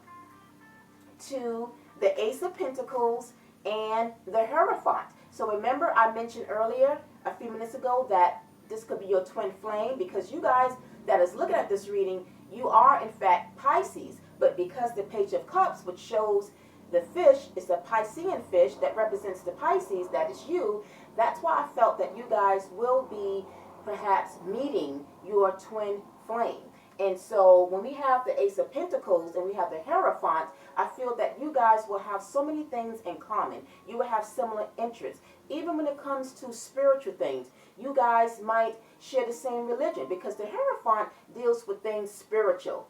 to the Ace of Pentacles and the Hierophant. So remember I mentioned earlier, a few minutes ago, that this could be your twin flame, because you guys that is looking at this reading, you are in fact Pisces. But because the Page of Cups, which shows the fish, is a Piscean fish that represents the Pisces, that is you, that's why I felt that you guys will be perhaps meeting your twin flame. And so when we have the Ace of Pentacles and we have the Hierophant, I feel that you guys will have so many things in common. You will have similar interests. Even when it comes to spiritual things, you guys might share the same religion, because the Hierophant deals with things spiritual,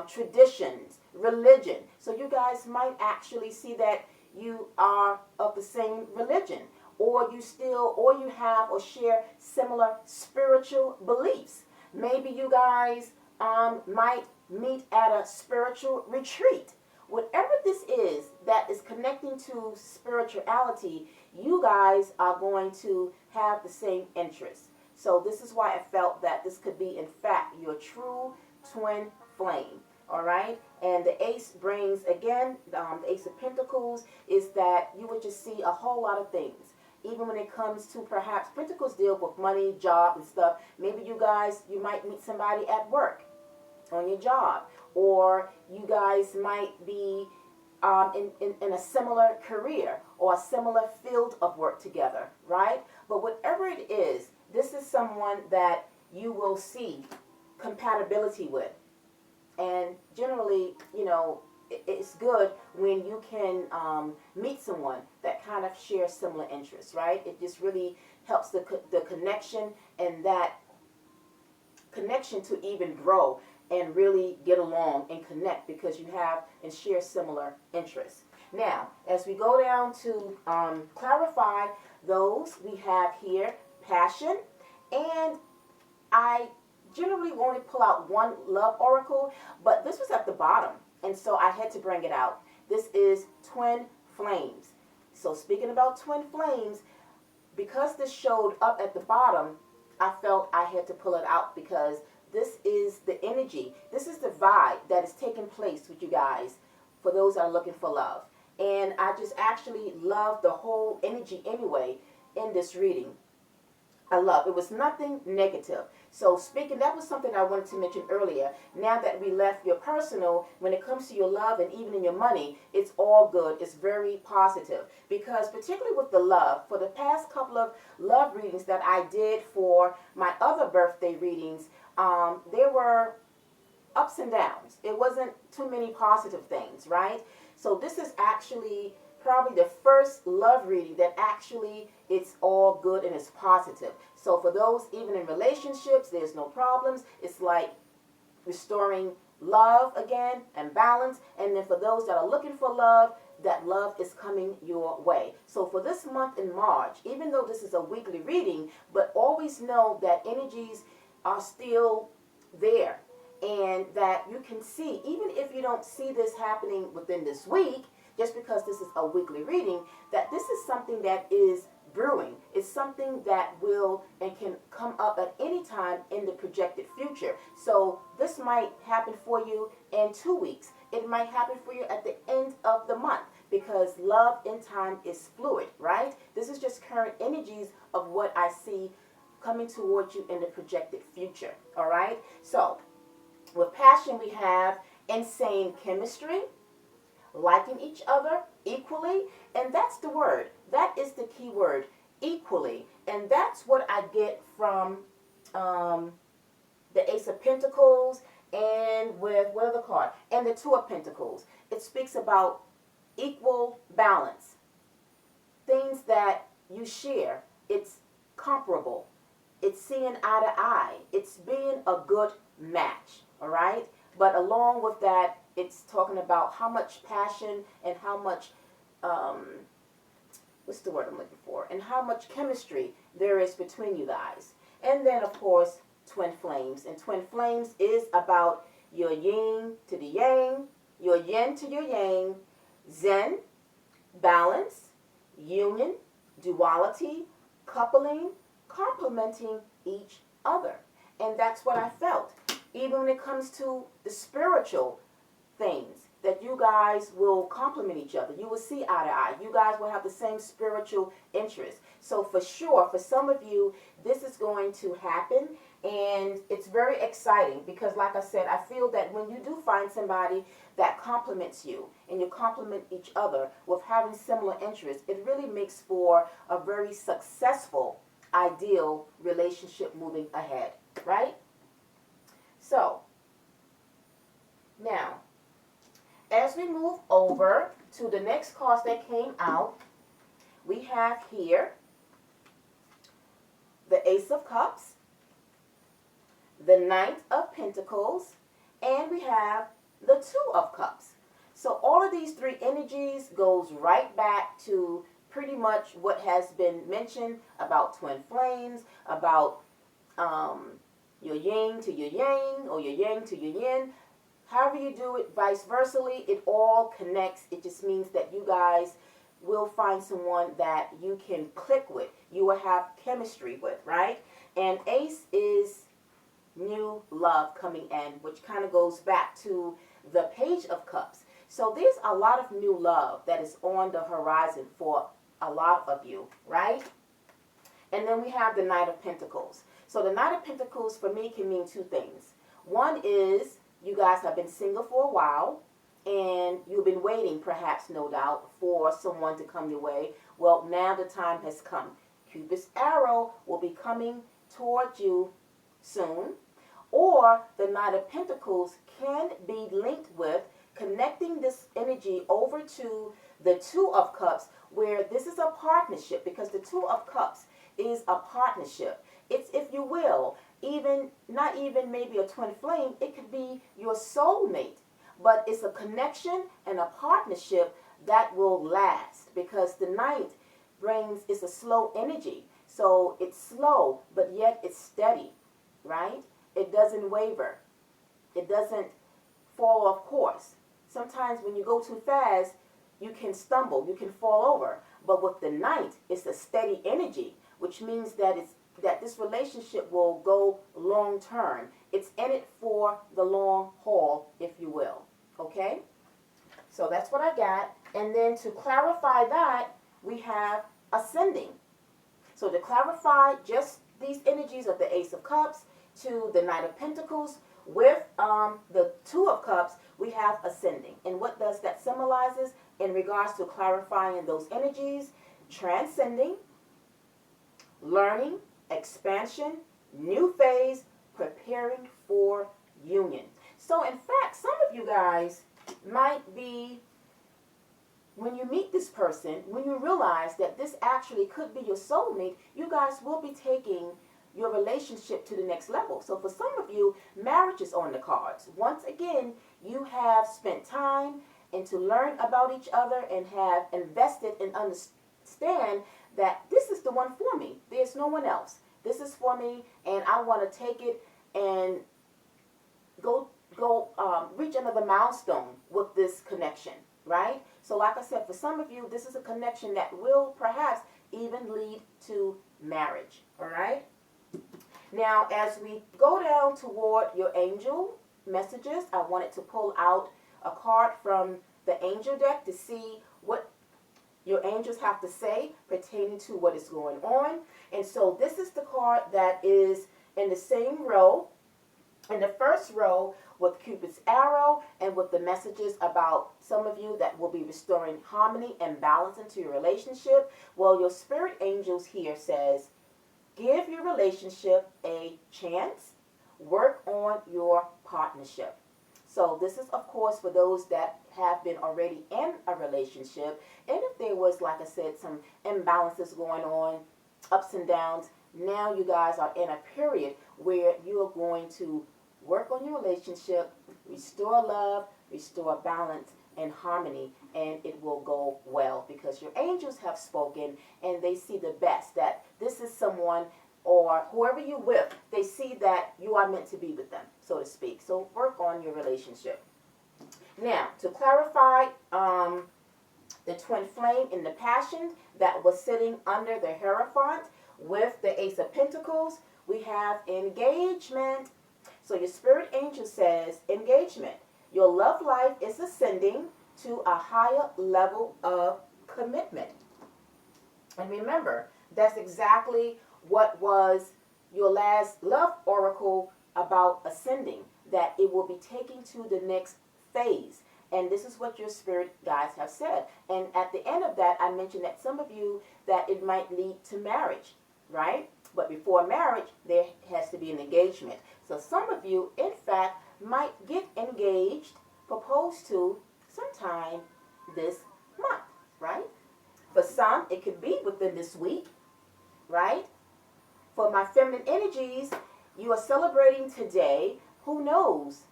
traditions, religion. So you guys might actually see that you are of the same religion, or you have or share similar spiritual beliefs. Maybe you guys might meet at a spiritual retreat. Whatever this is that is connecting to spirituality, you guys are going to have the same interests. So this is why I felt that this could be, in fact, your true twin flame. All right? And the Ace brings, again, the Ace of Pentacles is that you would just see a whole lot of things. Even when it comes to perhaps Pentacles deal with money, job, and stuff. Maybe you might meet somebody at work, on your job, or you guys might be in a similar career or a similar field of work together, right? But whatever it is, this is someone that you will see compatibility with. And generally, you know, it's good when you can meet someone that kind of shares similar interests, right? It just really helps the connection, and that connection to even grow and really get along and connect, because you have and share similar interests. Now, as we go down to clarify those, we have here passion, and I generally only pull out one love oracle, but this was at the bottom, and so I had to bring it out. This is twin flames. So speaking about twin flames, because this showed up at the bottom, I felt I had to pull it out, because this is the energy, this is the vibe that is taking place with you guys for those that are looking for love. And I just actually love the whole energy anyway in this reading. I love. It was nothing negative. So speaking, that was something I wanted to mention earlier. Now that we left your personal, when it comes to your love and even in your money, it's all good. It's very positive. Because particularly with the love, for the past couple of love readings that I did for my other birthday readings, there were ups and downs. It wasn't too many positive things, right? So this is actually probably the first love reading that actually it's all good and it's positive. So for those even in relationships, there's no problems. It's like restoring love again and balance. And then for those that are looking for love, that love is coming your way. So for this month in March, even though this is a weekly reading, but always know that energies are still there, and that you can see, even if you don't see this happening within this week, just because this is a weekly reading, that this is something that is brewing. It's something that will and can come up at any time in the projected future. So this might happen for you in 2 weeks. It might happen for you at the end of the month, because love in time is fluid, right? This is just current energies of what I see coming towards you in the projected future, all right? So with passion, we have insane chemistry, liking each other equally, and that's the word. That is the key word, equally. And that's what I get from the Ace of Pentacles, and with, what other card? And the Two of Pentacles. It speaks about equal balance. Things that you share, it's comparable. It's seeing eye to eye. It's being a good match, all right? But along with that, it's talking about how much passion and how much, what's the word I'm looking for? And how much chemistry there is between you guys. And then, of course, twin flames. And twin flames is about your yin to the yang, your yin to your yang, zen, balance, union, duality, coupling, complementing each other. And that's what I felt. Even when it comes to the spiritual things, that you guys will complement each other. You will see eye to eye. You guys will have the same spiritual interest. So for sure, for some of you, this is going to happen. And it's very exciting because, like I said, I feel that when you do find somebody that complements you and you complement each other with having similar interests, it really makes for a very successful, ideal relationship moving ahead, right? So, now, as we move over to the next cards that came out, we have here the Ace of Cups, the Knight of Pentacles, and we have the Two of Cups. So all of these three energies goes right back to pretty much what has been mentioned about twin flames, about your yin to your yang, or your yang to your yin. However you do it, vice versa, it all connects. It just means that you guys will find someone that you can click with, you will have chemistry with, right? And Ace is new love coming in, which kind of goes back to the Page of Cups. So there's a lot of new love that is on the horizon for a lot of you, right? And then we have the Knight of Pentacles. So the Knight of Pentacles for me can mean two things. One is you guys have been single for a while, and you've been waiting, perhaps, no doubt, for someone to come your way. Well, now the time has come. Cupid's arrow will be coming towards you soon. Or the Knight of Pentacles can be linked with connecting this energy over to the Two of Cups, where this is a partnership, because the Two of Cups is a partnership. It's, if you will, even not even maybe a twin flame, it could be your soulmate, but it's a connection and a partnership that will last, because the Knight brings, it's a slow energy. So it's slow, but yet it's steady, right? It doesn't waver. It doesn't fall off course. Sometimes when you go too fast, you can stumble, you can fall over. But with the Knight, it's a steady energy, which means that this relationship will go long term. It's in it for the long haul, if you will. Okay? So that's what I got. And then to clarify that, we have ascending. So to clarify just these energies of the Ace of Cups to the Knight of Pentacles. With the Two of Cups, we have ascending. And what does that symbolizes in regards to clarifying those energies? Transcending, learning, expansion, new phase, preparing for union. So in fact, some of you guys might be, when you meet this person, when you realize that this actually could be your soulmate, you guys will be taking your relationship to the next level. So for some of you, marriage is on the cards. Once again, you have spent time and to learn about each other and have invested and understand that this is the one for me. There's no one else. This is for me, and I want to take it and go reach another milestone with this connection, right? So like I said, for some of you, this is a connection that will perhaps even lead to marriage, all right? Now, as we go down toward your angel messages, I wanted to pull out a card from the angel deck to see what your angels have to say pertaining to what is going on. And so this is the card that is in the same row, in the first row, with Cupid's arrow and with the messages about some of you that will be restoring harmony and balance into your relationship. Well, your spirit angels here says, give your relationship a chance. Work on your partnership. So this is, of course, for those that have been already in a relationship. And if there was, like I said, some imbalances going on, ups and downs, now you guys are in a period where you are going to work on your relationship, restore love, restore balance and harmony, and it will go well because your angels have spoken and they see the best, that this is someone, or whoever you're with, they see that you are meant to be with them, so to speak. So work on your relationship. Now, to clarify, the twin flame in the passion that was sitting under the Hierophant with the Ace of Pentacles, we have engagement. So your spirit angel says, engagement. Your love life is ascending to a higher level of commitment. And remember, that's exactly what was your last love oracle about ascending, that it will be taking to the next phase. And this is what your spirit guides have said. And at the end of that, I mentioned that some of you, that it might lead to marriage, right? But before marriage, there has to be an engagement. So some of you, in fact, might get engaged, proposed to, sometime this month, right? For some, it could be within this week, right? For my feminine energies, you are celebrating today. Who knows?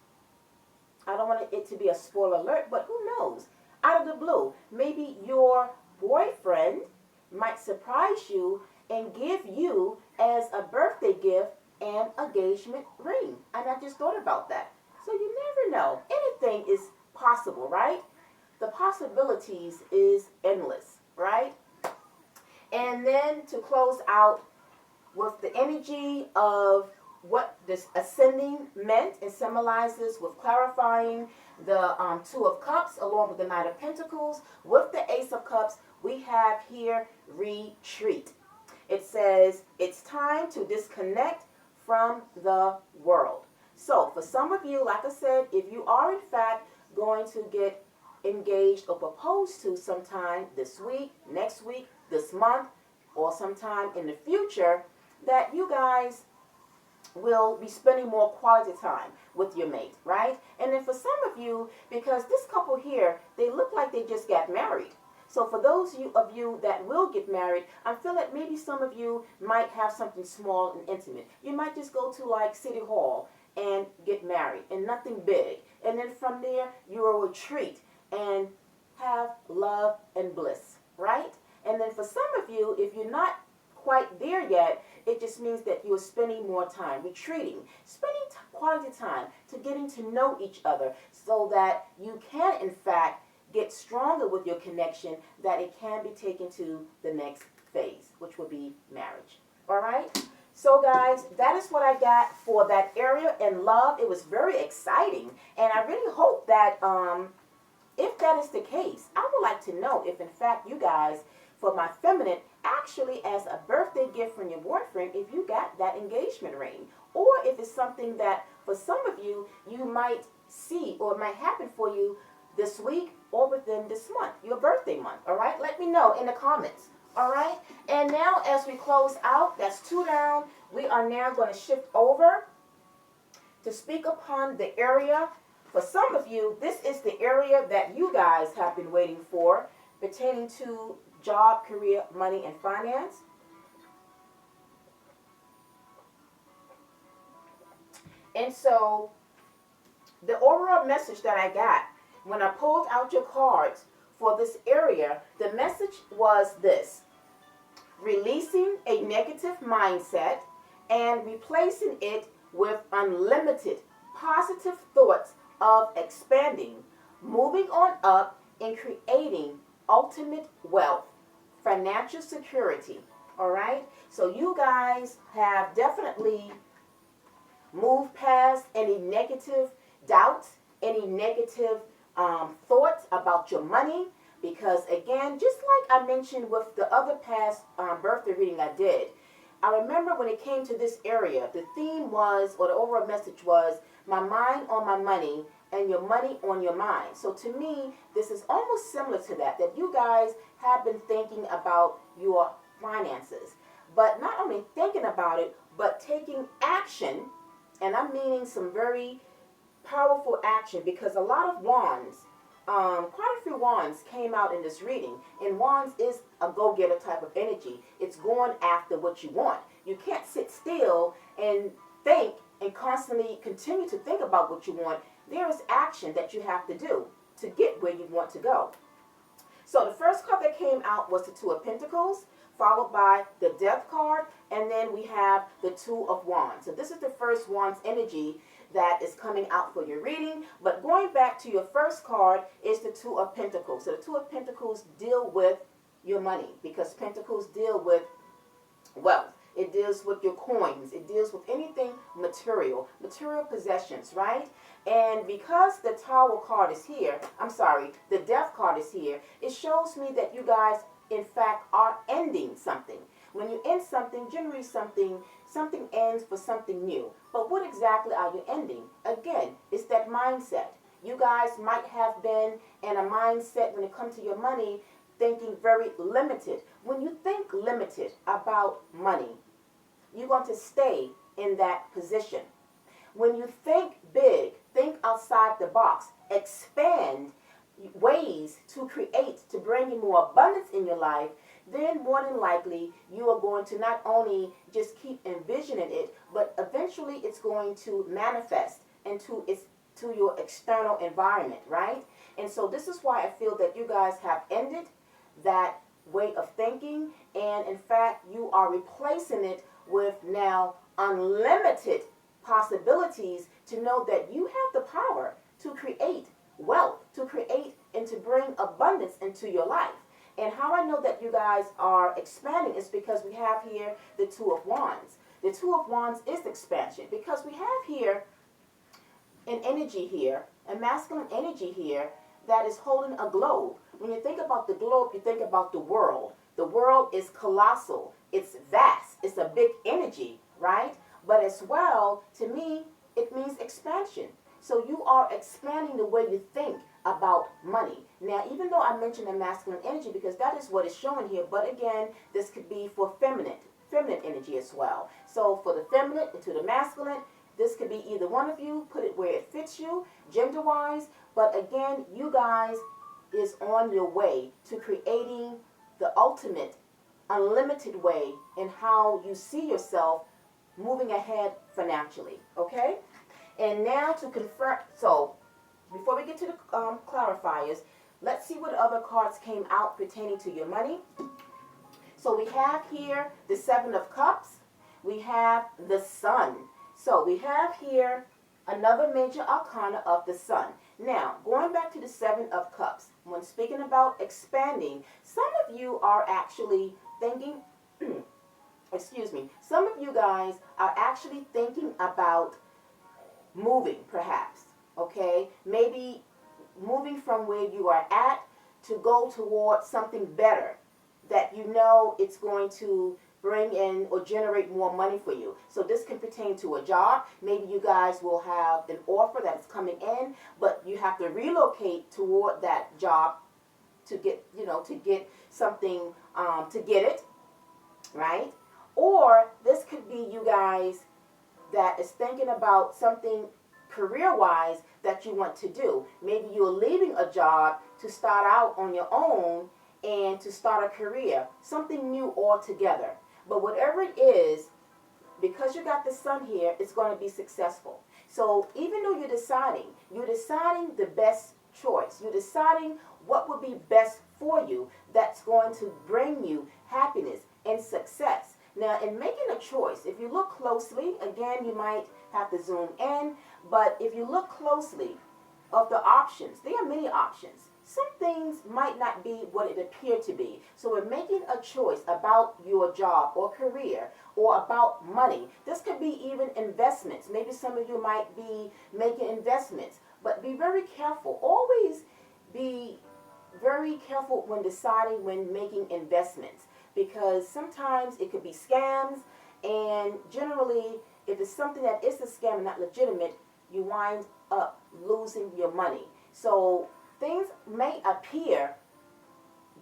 I don't want it to be a spoiler alert, but who knows? Out of the blue, maybe your boyfriend might surprise you and give you as a birthday gift an engagement ring. And I just thought about that. So you never know. Anything is possible, right? The possibilities is endless, right? And then to close out with the energy of what this ascending meant and symbolizes, with clarifying the Two of Cups along with the Knight of Pentacles. With the Ace of Cups, we have here retreat. It says it's time to disconnect from the world. So for some of you, like I said, if you are in fact going to get engaged or proposed to sometime this week, next week, this month, or sometime in the future, that you guys will be spending more quality time with your mate, right? And then for some of you, because this couple here, they look like they just got married. So for those of you that will get married, I feel that maybe some of you might have something small and intimate. You might just go to like City Hall and get married, and nothing big. And then from there, you will retreat and have love and bliss, right? And then for some of you, if you're not quite there yet, it just means that you are spending more time retreating, spending quality time to getting to know each other, so that you can in fact get stronger with your connection, that it can be taken to the next phase, which will be marriage. All right? So guys, that is what I got for that area in love. It was very exciting, and I really hope that if that is the case, I would like to know if in fact you guys, for my feminine, actually as a birthday gift from your boyfriend if you got that engagement ring. Or if it's something that for some of you, you might see or it might happen for you this week or within this month, your birthday month. All right, let me know in the comments. All right, and now as we close out, that's 2 down, we are now going to shift over to speak upon the area. For some of you, this is the area that you guys have been waiting for, pertaining to job, career, money, and finance. And so the overall message that I got when I pulled out your cards for this area, the message was this: releasing a negative mindset and replacing it with unlimited positive thoughts of expanding, moving on up, and creating ultimate wealth, financial security. All right? So you guys have definitely moved past any negative doubts, any negative thoughts about your money. Because again, just like I mentioned with the other past birthday reading I did, I remember when it came to this area, the theme was, or the overall message was, my mind on my money and your money on your mind. So to me, this is almost similar to that you guys have been thinking about your finances. But not only thinking about it, but taking action, and I'm meaning some very powerful action, because a lot of wands, quite a few wands came out in this reading, and wands is a go-getter type of energy. It's going after what you want. You can't sit still and think and constantly continue to think about what you want. There is action that you have to do to get where you want to go. So the first card that came out was the Two of Pentacles, followed by the Death card, and then we have the Two of Wands. So this is the first Wands energy that is coming out for your reading. But going back to your first card is the Two of Pentacles. So the Two of Pentacles deal with your money, because Pentacles deal with wealth. It deals with your coins. It deals with anything material possessions, right? And because the Tower card is here, the Death card is here, it shows me that you guys, in fact, are ending something. When you end something, generally something ends for something new. But what exactly are you ending? Again, it's that mindset. You guys might have been in a mindset when it comes to your money, thinking very limited. When you think limited about money, you're going to stay in that position. When you think big, think outside the box, expand ways to create, to bring in more abundance in your life, then more than likely you are going to not only just keep envisioning it, but eventually it's going to manifest into your external environment, right? And so this is why I feel that you guys have ended that way of thinking, and in fact you are replacing it with now unlimited possibilities to know that you have the power to create wealth, to create and to bring abundance into your life. And how I know that you guys are expanding is because we have here the Two of Wands. The Two of Wands is expansion, because we have here an energy here, a masculine energy here, that is holding a globe. When you think about the globe, you think about the world. The world is colossal. It's vast. It's a big energy, right? But as well, to me, it means expansion. So you are expanding the way you think about money. Now, even though I mentioned the masculine energy, because that is what is showing here, but again, this could be for feminine energy as well. So for the feminine into the masculine, this could be either one of you, put it where it fits you, gender-wise. But again, you guys is on your way to creating the ultimate, unlimited way in how you see yourself moving ahead financially, okay? And now to confirm, so before we get to the clarifiers, let's see what other cards came out pertaining to your money. So we have here the Seven of Cups. We have the Sun. So we have here another major arcana of the Sun. Now, going back to the Seven of Cups, when speaking about expanding, some of you are actually thinking, excuse me, some of you guys are actually thinking about moving, perhaps, okay? Maybe moving from where you are at to go towards something better that you know it's going to bring in or generate more money for you. So this can pertain to a job. Maybe you guys will have an offer that is coming in, but you have to relocate toward that job to get, to get something, to get it, right? Or this could be you guys that is thinking about something career-wise that you want to do. Maybe you're leaving a job to start out on your own and to start a career, something new altogether. But whatever it is, because you got the sun here, it's going to be successful. So even though you're deciding the best choice. You're deciding what would be best for you that's going to bring you happiness and success. Now, in making a choice, if you look closely, again, you might have to zoom in, but if you look closely of the options, there are many options. Some things might not be what it appeared to be. So in making a choice about your job or career or about money, this could be even investments. Maybe some of you might be making investments, but be very careful. Always be very careful when deciding, when making investments, because sometimes it could be scams, and generally, if it's something that is a scam and not legitimate, you wind up losing your money. So things may appear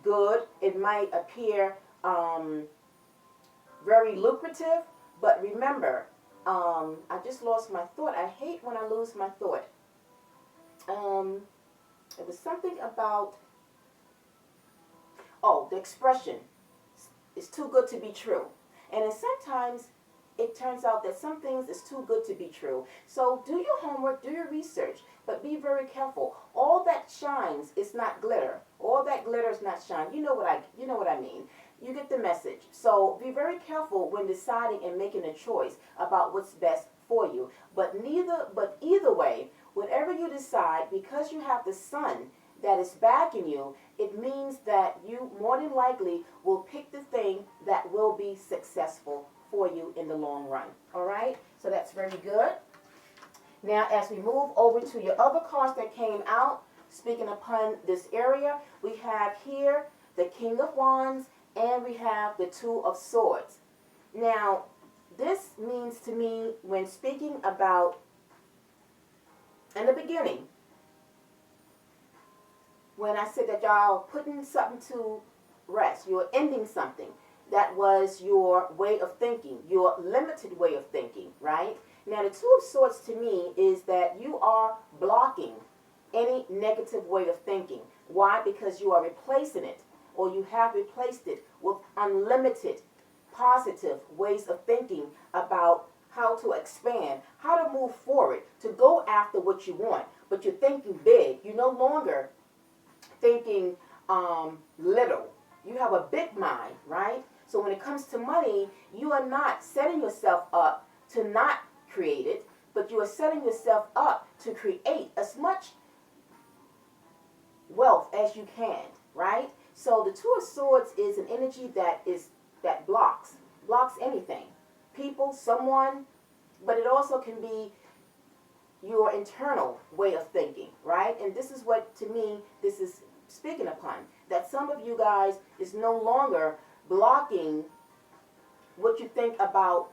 good, it might appear very lucrative, but remember, I just lost my thought. I hate when I lose my thought. It was something about, the expression, it's too good to be true. And then sometimes it turns out that some things is too good to be true. So do your homework, do your research, but be very careful. All that shines is not glitter. All that glitter is not shine. You know what I mean. You get the message. So be very careful when deciding and making a choice about what's best for you. But either way, whatever you decide, because you have the sun that is backing you, it means that you more than likely will pick the thing that will be successful for you in the long run. All right? So that's very good. Now, as we move over to your other cards that came out, speaking upon this area, we have here the King of Wands and we have the Two of Swords. Now, this means to me, when speaking about in the beginning, when I said that y'all putting something to rest, you're ending something, that was your way of thinking, your limited way of thinking, right? Now, the Two of Swords to me is that you are blocking any negative way of thinking. Why? Because you are replacing it, or you have replaced it with unlimited positive ways of thinking about how to expand, how to move forward, to go after what you want. But you're thinking big. You're no longer thinking little. You have a big mind, right? So when it comes to money, you are not setting yourself up to not create it, but you are setting yourself up to create as much wealth as you can, right? So the Two of Swords is an energy that blocks anything, people, someone, but it also can be your internal way of thinking, right? And this is what, to me, this is speaking upon, that some of you guys is no longer blocking what you think about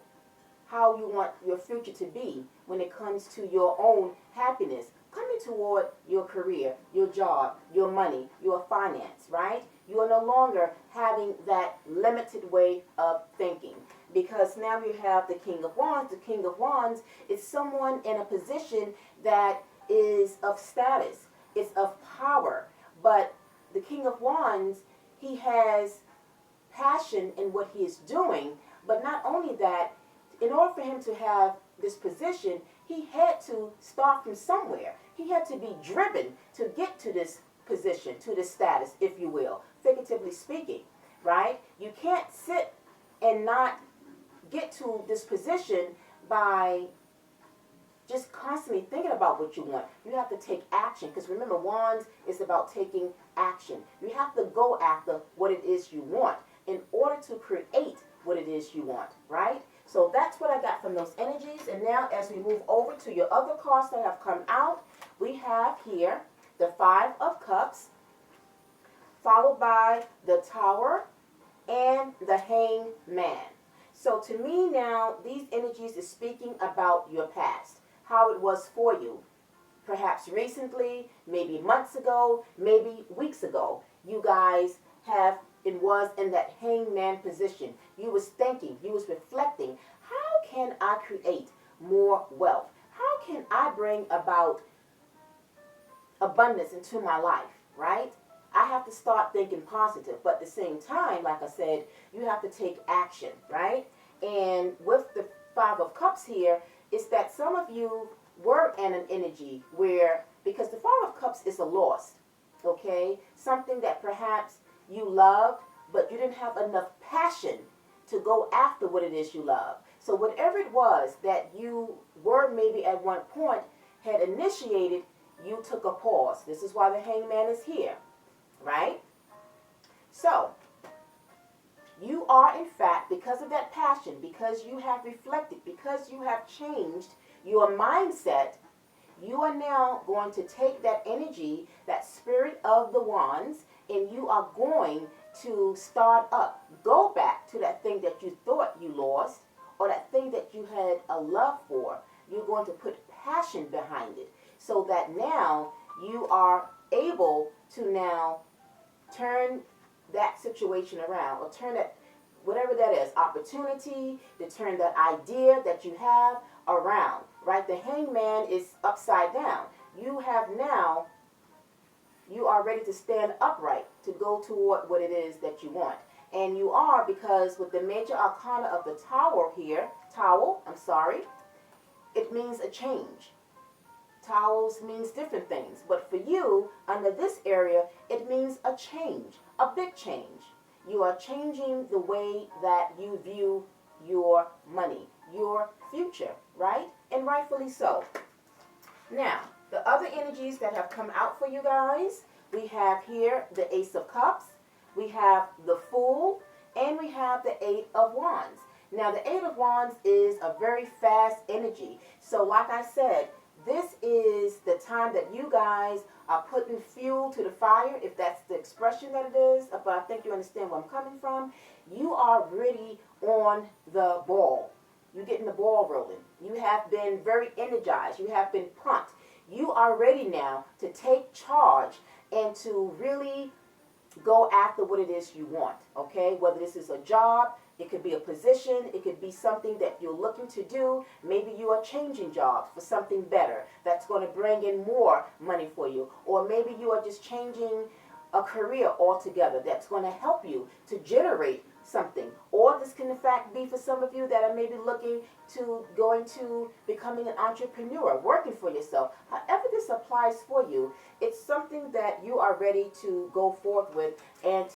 how you want your future to be when it comes to your own happiness, coming toward your career, your job, your money, your finance, right? You are no longer having that limited way of thinking, because now you have the King of Wands. The King of Wands is someone in a position that is of status, is of power, but the King of Wands, he has passion in what he is doing, but not only that, in order for him to have this position, he had to start from somewhere. He had to be driven to get to this position, to this status, if you will, figuratively speaking, right? You can't sit and not get to this position by just constantly thinking about what you want. You have to take action, because remember, Wands is about taking action. You have to go after what it is you want in order to create what it is you want, right? So that's what I got from those energies. And now as we move over to your other cards that have come out, we have here the Five of Cups, followed by the Tower, and the Hangman. So to me now, these energies is speaking about your past, how it was for you. Perhaps recently, maybe months ago, maybe weeks ago, you guys have it was in that hangman position. You was thinking, you was reflecting, how can I create more wealth? How can I bring about abundance into my life, right? I have to start thinking positive, but at the same time, like I said, you have to take action, right? And with the Five of Cups here, it's that some of you were in an energy where, because the Five of Cups is a loss, okay? Something that perhaps you loved, but you didn't have enough passion to go after what it is you love. So whatever it was that you were maybe at one point had initiated, you took a pause. This is why the hangman is here, right? So, you are in fact, because of that passion, because you have reflected, because you have changed your mindset, you are now going to take that energy, that spirit of the wands, and you are going to start up. Go back to that thing that you thought you lost, or that thing that you had a love for. You're going to put passion behind it, so that now you are able to now turn that situation around, or turn that, whatever that is, opportunity, to turn that idea that you have around, right? The hangman is upside down. You have now, you are ready to stand upright to go toward what it is that you want. And you are, because with the major arcana of the tower here, it means a change. Towels means different things, but for you, under this area, it means a change, a big change. You are changing the way that you view your money, your future, right? And rightfully so. Now, the other energies that have come out for you guys, we have here the Ace of Cups, we have the Fool, and we have the Eight of Wands. Now, the Eight of Wands is a very fast energy. So like I said, this is the time that you guys are putting fuel to the fire, if that's the expression that it is, but I think you understand where I'm coming from. You are really on the ball. You're getting the ball rolling. You have been very energized. You have been pumped. You are ready now to take charge and to really go after what it is you want, okay? Whether this is a job, it could be a position, it could be something that you're looking to do. Maybe you are changing jobs for something better that's going to bring in more money for you. Or maybe you are just changing a career altogether that's going to help you to generate something. Or this can in fact be for some of you that are maybe looking to go into becoming an entrepreneur, working for yourself. However this applies for you, it's something that you are ready to go forth with and